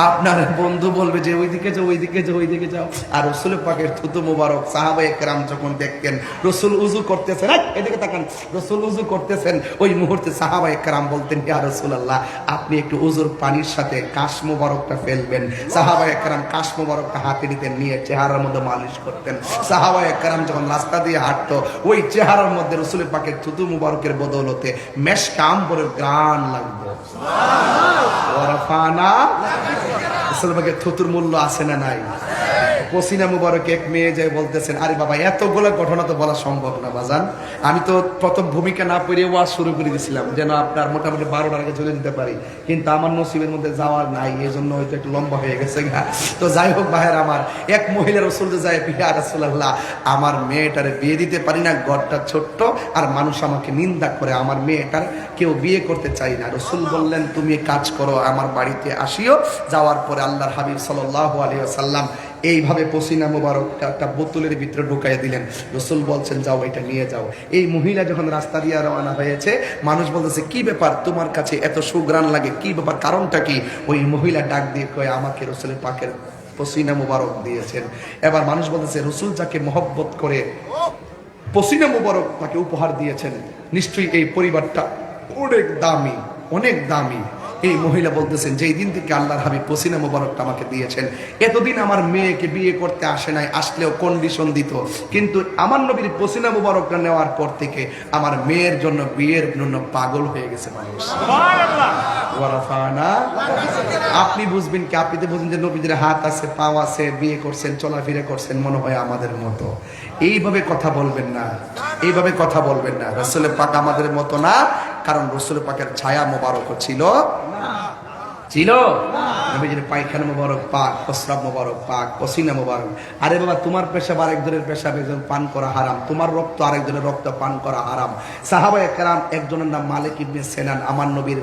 আপনার বন্ধু বলবে যে ওইদিকে যাও, ওইদিকে যাও, ওইদিকে যাও। আর রাসূলের পাকের থুতু মুবারক সাহাবায়ে কেরাম যখন দেখতেন রাসূল ওযু করতেছেন, এদিকে তাকান, রাসূল ওযু করতেছেন, ওই মুহূর্তে সাহাবায়ে কেরাম বলতেন, ইয়া রাসূলুল্লাহ, আপনি একটু ওযুর পানির সাথে কাশ মুবারকটা ফেলবেন। সাহাবায়ে কেরাম কাশ মুবারকটা হাতে নিতেন, নিয়ে চেহারার মধ্যে মালিশ করতেন। সাহাবায়ে কেরাম যখন রাস্তা দিয়ে হাঁটতো, ওই চেহারার মধ্যে রাসূলের পাকের থুতু মুবারকের বদৌলতে মেশক আম্বরের ঘ্রাণ লাগতো। ওয়ারাফানা, রাসূলের পাকের থুতুর মূল্য আছে না নাই? পসিনা মুবারক এক মেয়ে যায় বলতেছেন, আরে বাবা, এতগুলো ঘটনা তো বলা সম্ভব না বাজান। আমি তো প্রথম ভূমিকা না পড়ে ওয়াজ শুরু করে দিয়েছিলাম যেন আপনার মোটামুটি 12টার আগে চলে যেতে পারি, কিন্তু আমার নসিবের মধ্যে যাওয়ার নাই, এই জন্য হয়তো একটু লম্বা হয়ে গেছে। তো যাই হোক ভাইয়ের আমার, এক মহিলা রাসূল যায়, ইয়া রাসূলুল্লাহ, আমার মেয়েটারে বিয়ে দিতে পারি না, ঘরটা ছোট্ট, আর মানুষ আমাকে নিন্দা করে, আমার মেয়েটার কেউ বিয়ে করতে চাই না। রাসূল বললেন, তুমি কাজ করো, আমার বাড়িতে আসিও। যাওয়ার পরে আল্লাহর হাবিব সাল্লাল্লাহু আলাইহি ওয়াসাল্লাম এইভাবে পসিনা মুবারকটা একটা বোতলের ভিতরে ঢুকাইয়া দিলেন। রাসূল বলছেন, যাও, এটা নিয়ে যাও। এই মহিলা যখন রাস্তা দিয়ে রওনা হয়েছে, মানুষ বলতেছে, কি ব্যাপার, তোমার কাছে এত সুঘ্রাণ লাগে, কি ব্যাপার, কারণটা কি? ওই মহিলা ডাক দিয়ে কয়, আমাকে রাসূলের পাকের পসিনা মুবারক দিয়েছেন। এবার মানুষ বলতেছে, রাসূল যাকে মহব্বত করে পসিনা মুবারক তাকে উপহার দিয়েছেন, নিশ্চয়ই এই পরিবারটা অনেক দামি, অনেক দামি। এই মহিলা বলতেছেন, যেই দিন থেকে আল্লাহর হাবিব পসিনা মুবারকটা আমাকে দিয়েছেন, এতদিন আমার মেয়েকে বিয়ে করতে আসে নাই, আসলেও কন্ডিশন দিত, কিন্তু আমার নবীর পসিনা মুবারকটা নেওয়ার পর থেকে আমার মেয়ের জন্য, বিয়ের জন্য পাগল হয়ে গেছে মানুষ। আপনি বুঝবেন কি? আপনি তো বুঝবেন যে নবীদের হাত আছে, পাও আছে, বিয়ে করছেন, চলাফেরা করছেন, মনে হয় আমাদের মতো। এইভাবে কথা বলবেন না, এইভাবে কথা বলবেন না। রাসূলের পাক আমাদের মতো না, কারণ রাসূলের পাকের ছায়া মোবারক ছিল নবীজির পায়খানা মোবারক পাক, প্রস্রাব মোবারক পাক, পসিনা মোবারক। আরে বাবা, তোমার পেশাব আরেকজনের পেশাব একজন পান করা হারাম, তোমার রক্ত আরেকজনের রক্ত পান করা হারাম। সাহাবায়ে কেরাম, একজনের নাম মালিক ইবনে সিনান, আমার নবীর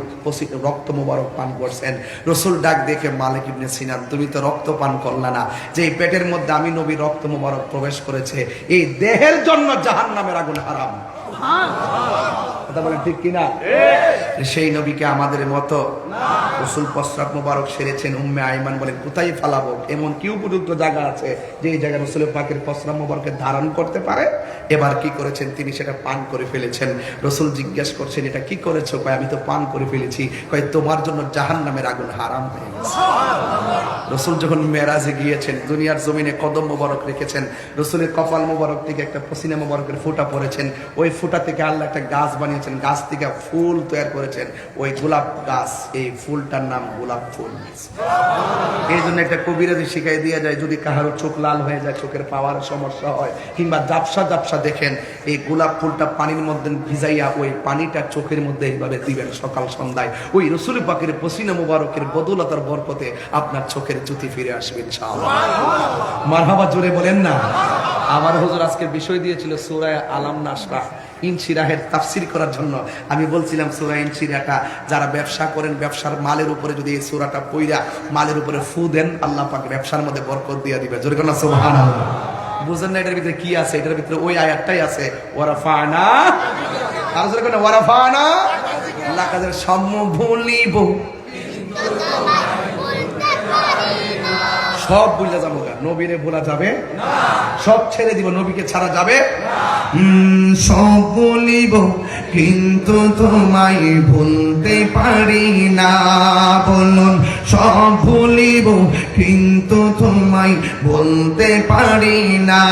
রক্ত মোবারক পান করছেন। রাসূল ডাক দেখে, মালিক ইবনে সিনান, তুমি তো রক্ত পান করলা না, যে পেটের মধ্যে আমি নবীর রক্ত মোবারক প্রবেশ করেছে, এই দেহের জন্য জাহান্নামের আগুন হারাম। কথা বলেন ঠিক কিনা? সেই নবীকে আমাদের মতো রাসূল প্রস্রাব মোবারক সেরেছেন, উম্মে আইমান বলেন কোথায় ফালাবো, এমন কি উপযুক্ত জায়গা আছে যে এই জায়গায় রাসূল পাকের প্রস্রাব মোবারককে ধারণ করতে পারে? এবার কি করেছেন তিনি? সেটা পান করে ফেলেছেন। রাসূল জিজ্ঞেস করছেন এটা কি করেছো? কয় আমি তো পান করে ফেলেছি। কয় তোমার জন্য জাহান্নামের আগুন হারাম হয়ে গেছে। রাসূল যখন মেরাজে গিয়েছেন, দুনিয়ার জমিনে কদম মোবারক রেখেছেন, রাসূলের কপাল মোবারক থেকে একটা পসিনা মোবারকের ফোঁটা পড়েছেন, ওই ফোঁটা থেকে আল্লাহ একটা গাছ বানিয়েছেন, গাছ থেকে ফুল তৈরি করেছেন, ওই গোলাপ গাছ, এই ফুলটার নাম গোলাপ ফুল। এই জন্য একটা কবিরাজি শিখাই দিয়ে যায়, যদি কাহারো চোখ লাল হয়ে যায়, চোখের পাওয়ার সমস্যা হয়, কিংবা জাপসা জাপসা দেখেন, এই গোলাপ ফুলটা পানির মধ্যে ভিজাইয়া ওই পানিটা চোখের মধ্যে এইভাবে দিবেন সকাল সন্ধ্যায়, ওই রাসূল পাকের পসিনা মোবারকের বদৌলতার বরকতে আপনার চোখের জ্যোতি ফিরে আসবে ইনশাআল্লাহ। মারহাবা জোরে বলেন না। আমার হুজুর আজকে বিষয় দিয়েছিল সূরা আলাম নাশরা, ইনশিরাহের তাফসীর করার জন্য। আমি বলছিলাম সূরা ইনশিরাহটা যারা ব্যবসা করেন, ব্যবসার মালের উপরে যদি এই সূরাটা পড়া মালের উপরে ফু দেন, আল্লাহ পাক ব্যবসার মধ্যে বরকত দিয়ে দিবে। জোরে কোন সুবহানাল্লাহ। বুঝেন না এটার ভিতরে কি আছে? এটার ভিতরে ওই আয়াতটাই আছে, ওয়ারাফানা, আর জোরে কোন ওয়ারাফানা লাকাদের সম্ভুলিব, সব ভুলে যাবো, নবীরে ভোলা যাবে না, সব ছেড়ে দিব, নবীকে ছাড়া যাবে সব বলিব কিন্তু তোমায় ভুলতে পারি না। বলুন সব ভুলিব কিন্তু তোমায় বলতে পারি না।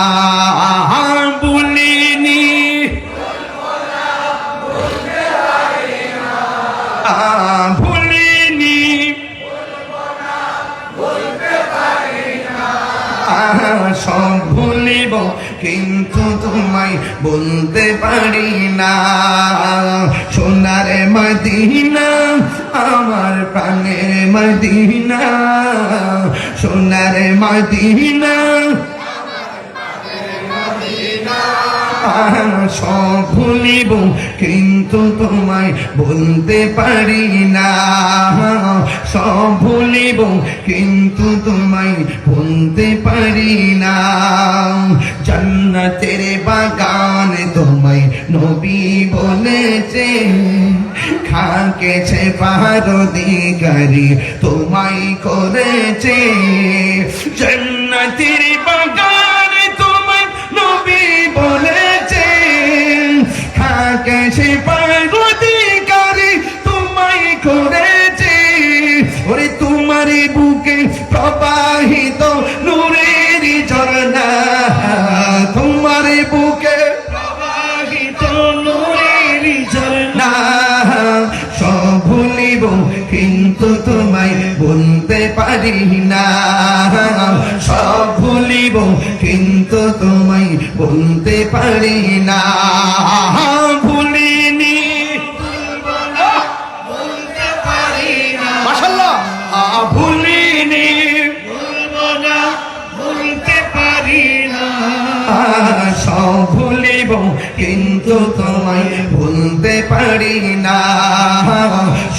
বলিনি ভুলিনি সব ভুলিব কিন্তু তোমায় বলতে পারি না। সোনার মদিনা আমার প্রাণের মদিনা, সোনার মদিনা সব ভুলিব কিন্তু তোমায় বলতে পারি না। সব ভুলিব কিন্তু তোমায় বলতে পারি না। জান্নাতের বাগান তোমায় নবী বলেছে, খাকেছে পারদিগারি তোমায় করেছে। জান্নাতের বাগান তোমায় নবী বলেছে, খাকেছে পারদিগারি তোমায় করেছে। ওরে তোমার বুকে প্রবাহিত নূরের ঝর্ণা, তোমার বুকে প্রবাহিত নূরের ঝর্ণা। সব ভুলিব কিন্তু তোমায় বলতে পারি না। সব ভুলিব কিন্তু তোমায় বলতে পারি না। ভুলিনি বলতে পারি না, মাশাআল্লাহ। ভুলিনি বলবো না বলতে পারি না। সব ভুলিব কিন্তু তোমায় বলতে পারি না।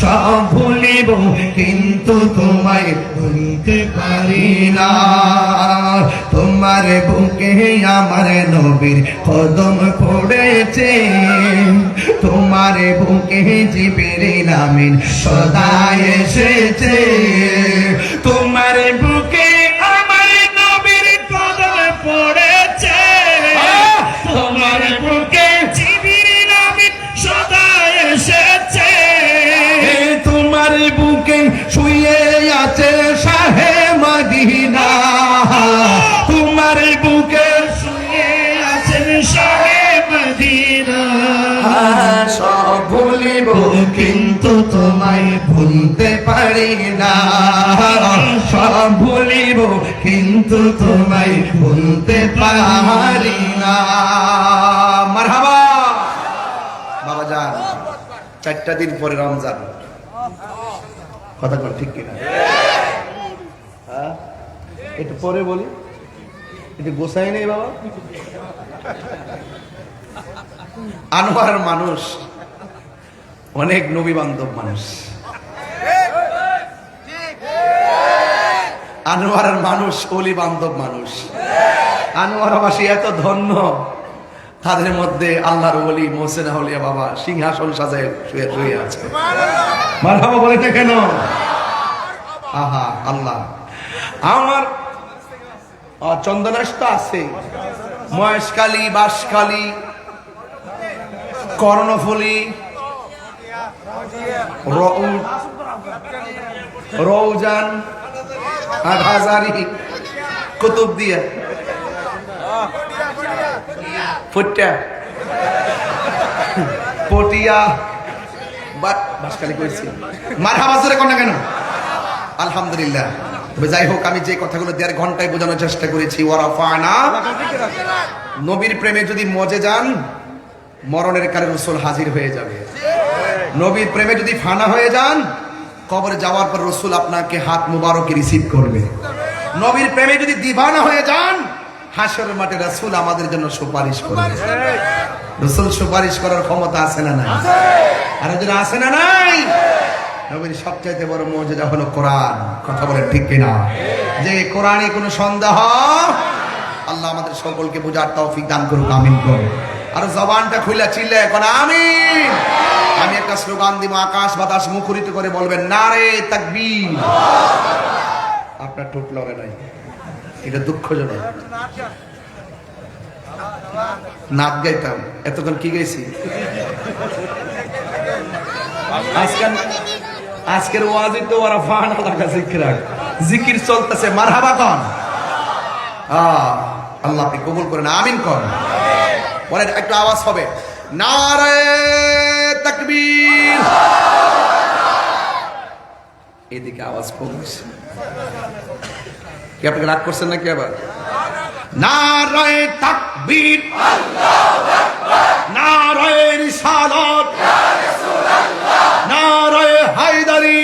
সব ভুলিব কিন্তু তোমায় বলতে পারি না। তোমার বুকে আমার নবীর কদম পড়েছে, তোমার বুকে জিবরিল আমিন সদা এসেছে। তোমার বুকে আমার নবীর কদম পড়েছে, তোমার বুকে জিবরিল আমিন সদা এসেছে। তোমার বুকে শুয়ে আছে শাহে মদিনা, তোমার বুকে শুয়ে আছে শাহে মদিনা। সব ভুলিব কিন্তু তোমায় ভুলতে পারি না। সব ভুলিব কিন্তু তোমায় ভুলতে পারি না। মারহাবা বাবা যান। 4টা দিন পরে রমজান, কথা কর ঠিক কিনা? হ্যাঁ একটু পরে বলি, একটু গোসাই নেই বাবা। আনোয়ার মানুষ অনেক নবী বান্ধব মানুষ, আনোয়ারের মানুষ অলি বান্ধব মানুষ। আনোয়ারবাসী এত ধন্য, তাদের মধ্যে আল্লাহর ওলি মোহসেন আউলিয়া বাবা সিংহাসন সাজায় শুয়ে শুয়ে আছে। মারহাবা বলে না কেন? আহা আল্লাহ। আমার চন্দনাস তো আছে, মহেশখালী, বাঁশখালী, কর্ণফুলী, রৌজান, হাটহাজারী, কুতুবদিয়া, ফুটিয়া, পটিয়া, বাঁশখালী কইছি। মারহাবা জোরে কোন না কেন? আলহামদুলিল্লাহ। যাই হোক, আমি যে কথাগুলো 1.5 ঘন্টায় বোঝানোর চেষ্টা করেছি, ওয়ারাফানা, নবীর প্রেমে যদি মজে যান, মরণের কালে রসুল হাজির হয়ে যাবে। নবীর প্রেমে যদি ফানা হয়ে যান, কবরে যাওয়ার পর রসুল আপনাকে হাত মুবারকে রিসিভ করবে। নবীর প্রেমে যদি দিবানা হয়ে যান, হাসরের মাঠে রাসূল আমাদের জন্য সুপারিশ করবে। রসুল সুপারিশ করার ক্ষমতা আছে না নাই? আর যদি আছে না নাই? নবীর সবচাইতে বড় মুজিজা হলো কোরআন। কথা বলেন ঠিক কিনা? যে কোরআনে কোনো সন্দেহ, আল্লাহ আমাদের সকলকে বোঝার তৌফিক দান করুক, আমিন করুন। আর জবানটা খুলে চিল্লে এখন আমিন। আমি একটা স্লোগান দিব, আকাশ বাতাস মুখরিত করে বলবেন নারে তাকবীর। আপনার ঠোঁট লড়ে নাই, এটা দুঃখজনক। নাচ গাইতাম, এতক্ষণ কি গাইছি? আজকের ওয়াজি তো ওরা ফানা লাগা জিকির চলতেছে। মারহাবা কন, আল্লাহ আপনি কবুল করেন, আমিন কন। বলেন একটু আওয়াজ হবে, নারে তাকবীর। এদিকে আওয়াজ কমছে কি? আপনি রাগ করছেন নাকি আবার? নারে তাকবীর, নারে রিসালাত, নারে হায়দারি,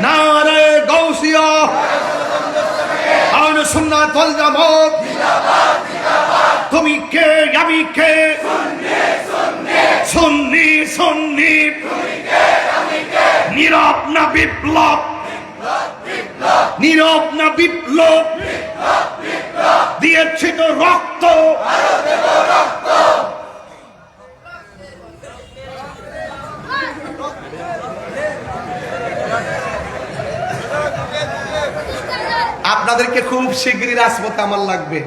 নারে গাউসিয়া, আহলে সুন্নাত ওয়াল জামাত। তুমি কে আমি কে? সুন্নি সুন্নি, নীরব না বিপ্লব, নীরব না বিপ্লব, দিয়েছি তো রক্ত। আপনাদেরকে খুব শীঘ্রই রাজপথে আমার লাগবে।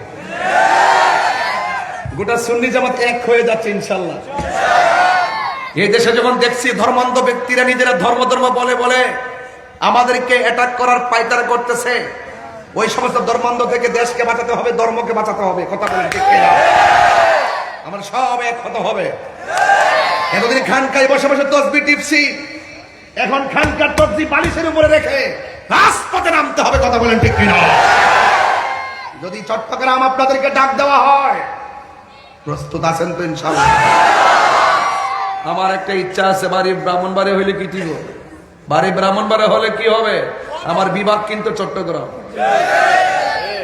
গোটা সুন্নি জামাত এক হয়ে যাচ্ছে ইনশাল্লাহ। এই দেশে যখন দেখছি ধর্মান্ধ ব্যক্তিরা নিজেরা ধর্ম ধর্ম বলে বলে আমাদেরকে অ্যাটাক করার পায়তারা করতেছে, ওই সমস্ত ধর্মান্ধ থেকে দেশকে বাঁচাতে হবে, ধর্মকে বাঁচাতে হবে। কথা বলেন ঠিক কিনা? আমরা সব এক হতে হবে। এতদিন খানকায় বসে বসে তসবিহ টিপছি, এখন খানকার তসবিহ বালিশের উপরে রেখে রাজপথে নামতে হবে। কথা বলেন ঠিক কিনা? যদি চট্টগ্রাম আপনাদেরকে ডাক দেওয়া হয়, প্রস্তুত আছেন তো ইনশাআল্লাহ? আমার একটা ইচ্ছা আছে, বাড়ি ব্রাহ্মণবাড়ি হইলে কি দিব? বাড়ি ব্রাহ্মণবাড়ি হলে কি হবে? আমার বিভাগ কিন্তু চট্টগ্রাম।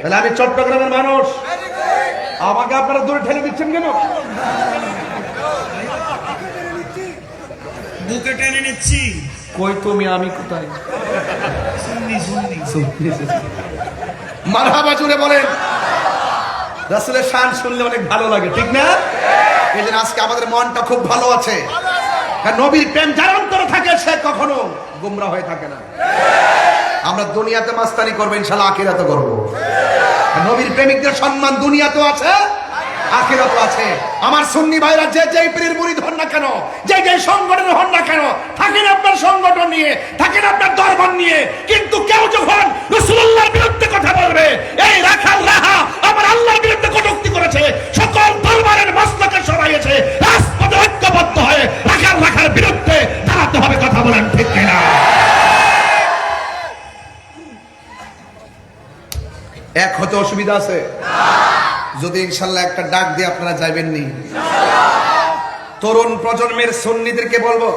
তাহলে আমি চট্টগ্রামের মানুষ, আমাকে আপনারা দূরে ঠেলে দিচ্ছেন কেন? বুকে টেনে নিচ্ছি। কই তুমি, আমি কোথায়? মারহাবা জুড়ে বলেন। রাসূলের শান শুনলে অনেক ভালো লাগে, ঠিক না? এই জন্য আজকে আমাদের মনটা খুব ভালো আছে। নবীর প্রেম যার অন্তরে থাকে সে কখনো গোমরা হয়ে থাকে না। আমরা দুনিয়াতে মাস্তানি করবো, ইনশাআল্লাহ আখিরাতে করবো। নবীর প্রেমিকদের সম্মান দুনিয়াতেও আছে, আখিরাতেও আছে। আমার সুন্নি ভাইরা যে যেই পীরের মুরিদ হন না কেন, যে যেই সংগঠনের হন না কেন, থাকেন আপনার সংগঠন নিয়ে, থাকেন আপনার দরবার নিয়ে, কিন্তু কেউ যখন রাসূলুল্লাহর বিরুদ্ধে কথা বলবে, এই রাখাল রাহা আমার আল্লাহর বিরুদ্ধে কটূক্তি করেছে, সকল দরবারের মস্তকে সরাইয়েছে, রাজপথে ঐক্যবদ্ধ হয়ে রাখাল রাখার বিরুদ্ধে দাঁড়াতে হবে। কথা বলেন ঠিক কিনা? এক হতে অসুবিধা আছে যদি ইনশাল্লাহ একটা ডাক দিয়ে আপনারা যাইবেন নি। তরুণ প্রজন্মের সুন্নিদেরকে বলবো,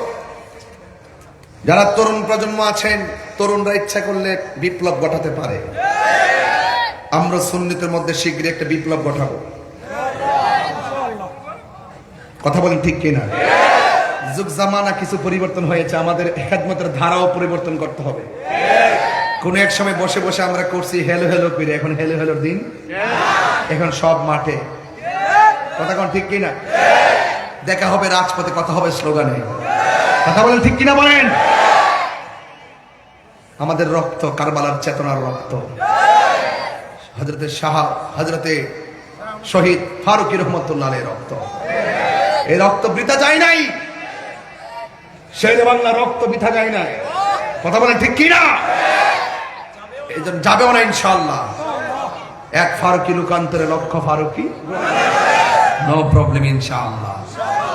যারা তরুণ প্রজন্ম আছেন, তরুণরা ইচ্ছা করলে বিপ্লব ঘটাতে পারে। আমরা সুন্নিদের মধ্যে শীঘ্রই একটা বিপ্লব ঘটাবো। কথা বলেন ঠিক কিনা? যুগ জামানা কিছু পরিবর্তন হয়েছে, আমাদের খেদমতের ধারাও পরিবর্তন করতে হবে। কোন এক সময় বসে বসে আমরা করছি হেলো হেলো করে, এখন হেলো হেলোর দিন, এখন সব মাঠে। কথা কোন ঠিক কিনা? দেখা হবে রাজপথে, কথা হবে স্লোগানে। কথা বলেন ঠিক কিনা বলেন? আমাদের রক্ত কারবালার চেতনার রক্ত, হযরতে শাহ হযরতে শহীদ ফারুকী রহমতুল্লাহ আলাইহির রক্ত। এই রক্ত বৃথা যায় নাই, শেরে বাংলা রক্ত বৃথা যায় নাই। কথা বলেন ঠিক কিনা? এই জন্য যাবেও না ইনশাআল্লাহ। এক ফারুকী লোকান্তরে লক্ষ ফারুকী, নো প্রবলেম ইনশাআল্লাহ।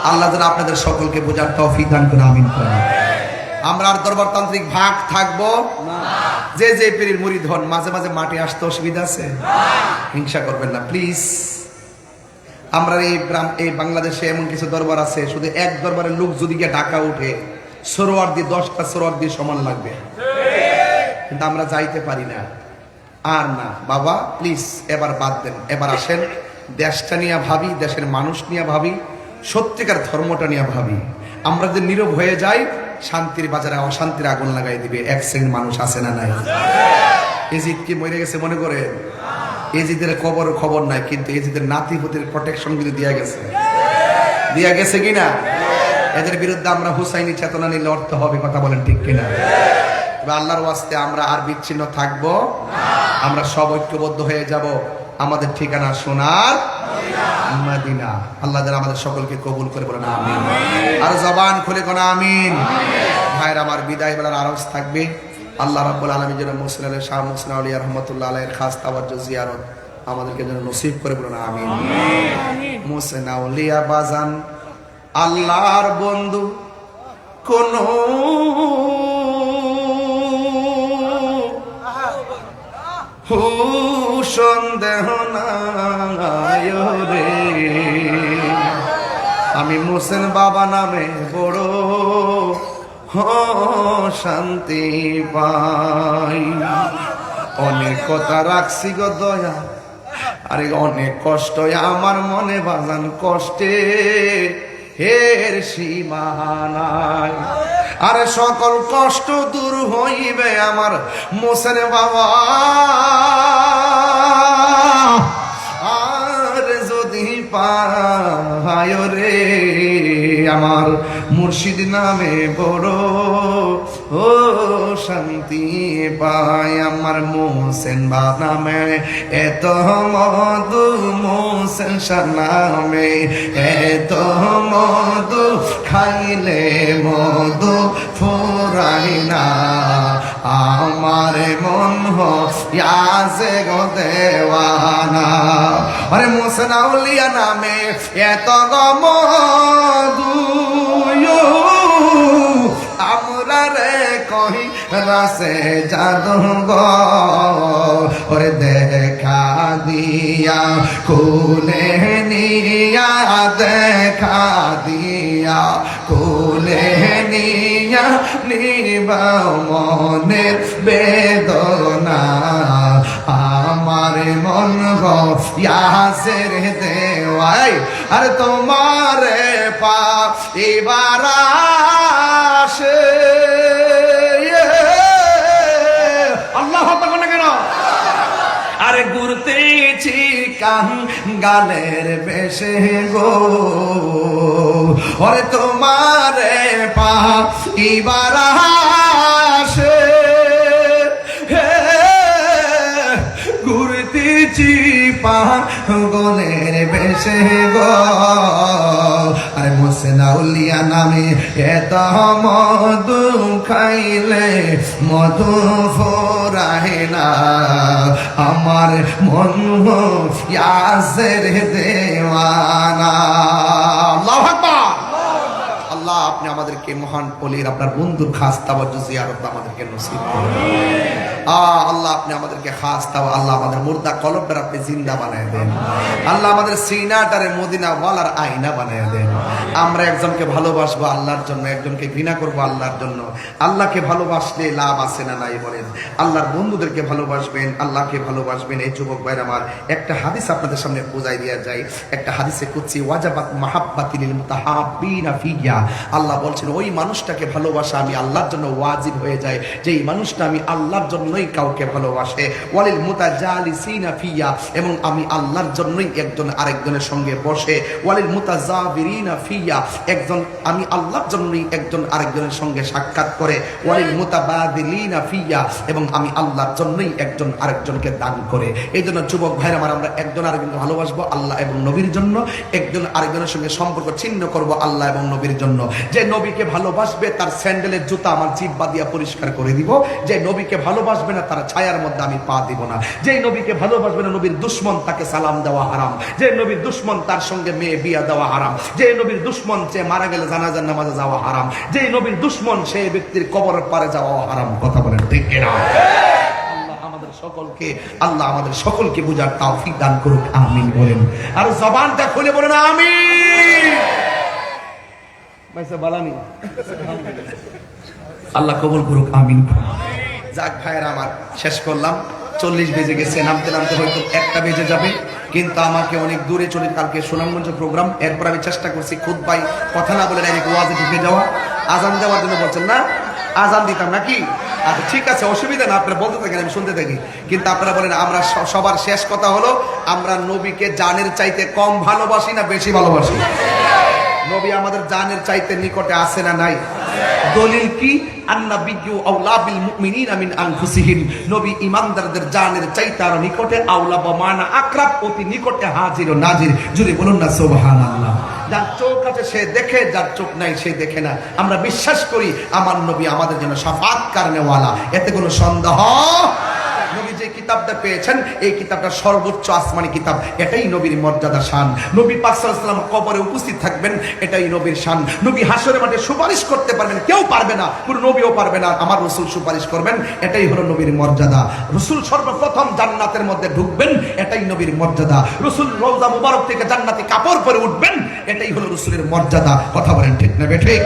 আল্লাহ যেন আপনাদের সকলকে বোঝার তৌফিক দান করে, আমিন করেন। আমরা আর দরবারতান্ত্রিক ভাগ থাকবো না। যে যে পীরের মুরিদ হন মাঝে মাঝে মাঠে আসতে অসুবিধা আছে? হিংসা করবেন না প্লিজ। আমরা এই বাংলাদেশে এমন কিছু দরবার আছে, শুধু এক দরবারের লোক যদি গিয়ে ঢাকা উঠে সরোয়ার দিয়ে 10টা সরোয়ার দিয়ে সমান লাগবে, কিন্তু আমরা যাইতে পারি না। আর না বাবা প্লিজ, এবার বাদ দেন। এবার আসেন দেশটা নিয়ে ভাবি, দেশের মানুষ নিয়ে ভাবি, সত্যিকার ধর্মটা নিয়ে ভাবি। আমরা যে নীরব হয়ে যাই, শান্তির বাজারে অশান্তির আগুন লাগাই দিবে এক শ্রেণীর মানুষ আছে না নাই? এজিদ কি মরে গেছে মনে করে? এজিদের খবর নাই, কিন্তু এজিদের নাতিপুতির প্রোটেকশন কিন্তু দিয়া গেছে কিনা? এদের বিরুদ্ধে আমরা হুসাইনি চেতনা নিয়ে লড়তে হবে। কথা বলেন ঠিক কিনা? আল্লাহর ওয়াস্তে আমরা আর বিচ্ছিন্ন থাকবো, আমরা সব ঐক্যবদ্ধ হয়ে যাব। আমাদের ঠিকানা সোনার মদিনা। আল্লাহ যেন আমাদের সকলকে কবুল করে বলেন আমিন। আর জবান খুলে কোন আমিন। ভাইরা আমার বিদায় বেলার আরজ থাকবে। আল্লাহ রাব্বুল আলামিন যেন মুহসিন আলী শাহ মুহসিন আউলিয়া রাহমাতুল্লাহ আলাইহির খাস তাওয়াজ্জুহ জিয়ারত আমাদেরকে যেন নসিব করে বলেন আমিন। মুহসিন আউলিয়া বাজান আল্লাহর বন্ধু, কোন সন্দেহ নাই রে। আমি মুহসিন বাবা নামে বড় শান্তি পাই। অনেক কথা রাখছি গো দয়া, আরে অনেক কষ্ট আমার মনে বাজান, কষ্টে হের সীমা নাই। আরে সকল কষ্ট দূর হইবে আমার মুহসিন বাবা, আর যদি পায় রে আমার মুর্শিদ নামে বড় শান্তি পায়। আমার মুহসিন বাবা নামে এত মধু, মুহসিন শাহ নামে এত মধু, খাইলে মধু ফুরাই না। আমার মন হইয়াছে গো দেওয়ানা। আরে মুহসিন আউলিয়া নামে এত গো মধু, আমরা রে কহি রাসে জাদু গো। ওরে দেখা দিয়া কোলে নিয়া, দেখা দিয়া কোলে নিয়া, নিবা মনের বেদনা। আমার মন গিয়াছে রে দেওয়াই, আর তোমারে পা এবার আসে। আল্লাহ তখন কেন? আরে ঘুরতেছি কান গালের বেশে গো, ওরে তোমারে পা এবার আসে। ঘুরতেছি পাগলের বেশে গো, আরে মুহসিন আউলিয়া নামে এত মধু, খাইলে মধু ফুরায় না। আমার মন হইয়াছে রে দেওয়ানা। আল্লাহু আকবার। আল্লাহ আপনি আমাদেরকে মহান পলির আপনার বন্ধুর খাস তাওয়াজ্জুহ জিয়ারত আমাদেরকে নসিব করুন। আল্লাহ আপনি আমাদেরকে খাস তাও, আল্লাহ আমাদের মুর্দা কলবটার আপনি জিন্দা বানায় দেন। আল্লাহ আমাদের সিনাটারে মদিনা ওয়ালার আয়না বানায় দেন। আমরা একজনকে ভালোবাসবো আল্লাহর জন্য, একজনকে ঘৃণা করবো আল্লাহর জন্য। আল্লাহকে ভালোবাসলে লাভ আছে না নাই বলেন? আল্লাহর বন্ধুদেরকে ভালোবাসবেন, আল্লাহকে ভালোবাসবেন। এই যুবক ভাইরা আমার একটা হাদিস আপনাদের সামনে বোঝাই দেওয়া যায়। একটা হাদিসে কুদসি, ওয়াজাবাত মাহাব্বাতি লিল মুতাহাব্বিনা ফিয়া, আল্লাহ বলছেন ওই মানুষটাকে ভালোবাসা আমি আল্লাহর জন্য ওয়াজিব হয়ে যায়, যেই মানুষটা আমি আল্লাহর জন্যই কাউকে ভালোবাসে। ওয়ালিল মুতাজালিসিনা ফিয়া, এবং আমি আল্লাহর জন্যই একজন আরেকজনের সঙ্গে বসে। ওয়ালিল মুতাজাবিরিনা ফিয়া, একজন আমি আল্লাহর জন্যই একজন আরেকজনের সঙ্গে সাক্ষাৎ করে। ওয়ালিল মুতাবাদিলিনা ফিয়া, এবং আমি আল্লাহর জন্যই একজন আরেকজনকে দান করে। এই জন্য যুবক ভাইরা আমার, আমরা একজন আরেকজনকে ভালোবাসবো আল্লাহ এবং নবীর জন্য, একজন আরেকজনের সঙ্গে সম্পর্ক ছিন্ন করব আল্লাহ এবং নবীর জন্য। যে নবীকে ভালোবাসবে তার স্যান্ডেলের জুতা আমার জিহ্বা দিয়া পরিষ্কার করে দিব। যে নবীকে ভালোবাসবে না তার ছায়ার মধ্যে আমি পা দিব না। যে নবীকে ভালোবাসবে না, নবীর দুশ্মন, তাকে সালাম দেওয়া হারাম। যে নবীর দুশ্মন, তার সঙ্গে মেয়ে বিয়া দেওয়া হারাম। যে নবীর দুশ্মন, সে মারা গেলে জানাজার নামাজে যাওয়া হারাম। যে নবীর দুশ্মন, সেই ব্যক্তির কবরের পারে যাওয়া হারাম। কথা বলেন ঠিক কিনা? আল্লাহ আমাদের সকলকে বুঝার তৌফিক দান করুক, আমিন বলেন। আর জবানটা খুলে বলেন আমিন। আল্লাহ কবুল করুক, আমিন। যাক ভাইয়েরা আমার, শেষ করলাম। 40 বেজে গেছে, নামতে নামতে হয়তো 1টা বেজে যাবে, কিন্তু আমাকে অনেক দূরে চলে, কালকে সুনামগঞ্জ প্রোগ্রাম। এরপর আমি চেষ্টা করছি খুতবায় কথা না বলে ডাইরেক্ট ওয়াজে ঢুকে যাওয়া। আজান দেওয়ার জন্য বলছেন না, আজান দিতাম নাকি? আচ্ছা ঠিক আছে, অসুবিধা না, আপনারা বলতে থাকেন, আমি শুনতে থাকি। কিন্তু আপনারা বলেন, আমরা সবার শেষ কথা হলো, আমরা নবীকে জানের চাইতে কম ভালোবাসি না বেশি ভালোবাসি? নবী আমাদের জানের চাইতে নিকটে আছে না নাই? দলিল কি? আন্নাবিয়্যু আওলা বিল মুমিনিনা মিন আনফুসিহিম, নবী ঈমানদারদের জানের চাইতে আরো নিকটে। আওলা বমানা আকরাব, অতি নিকটে হাজির ও নাজির। যদি বলুন না সুবহানাল্লাহ। যার চোখ আছে সে দেখে, যার চোখ নাই সে দেখে না। আমরা বিশ্বাস করি আমার নবী আমাদের জন্য শাফাত কারনেওয়ালা, এতে কোনো সন্দেহ। নবী যে কিতাবটা পেয়েছেন, এই কিতাবটা সর্বোচ্চ আসমানি কিতাব, এটাই নবীর মর্যাদা, শান। নবী পাক সাল্লাল্লাহু আলাইহি ওয়াসাল্লাম কবরে উপস্থিত থাকবেন, এটাই নবীর শান। নবী হাসরের মাঠে সুপারিশ করতে পারবেন, কেউ পারবে না, পুরো নবীও পারবে না, আমার রাসূল সুপারিশ করবেন, এটাই হলো নবীর মর্যাদা। রাসূল সর্বপ্রথম জান্নাতের মধ্যে ঢুকবেন, এটাই নবীর মর্যাদা। রাসূল রওজা মুবারক থেকে জান্নাতি কাপড় পরে উঠবেন, এটাই হলো রাসূলের মর্যাদা। কথা বলেন ঠিক না বেঠিক?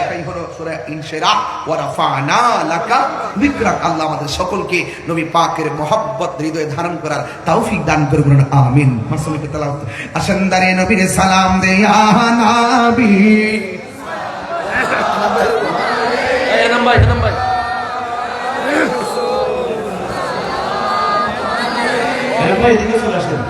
এটাই হলো সূরা ইনশিরাহ, ওয়া রাফা'না লাকা যিকরাক। আল্লাহ আমাদের সকলকে নবী পাকের মহব্বত হৃদয়ে ধারণ করার তৌফিক দান করুন, আমিন। মাসুমিকে তেলাওয়াত আসেন দারে নবীর সালাম দে ইয়া নবী। এই নাম্বার ভাই দিকে চলে আসেন।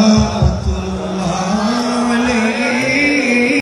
Oh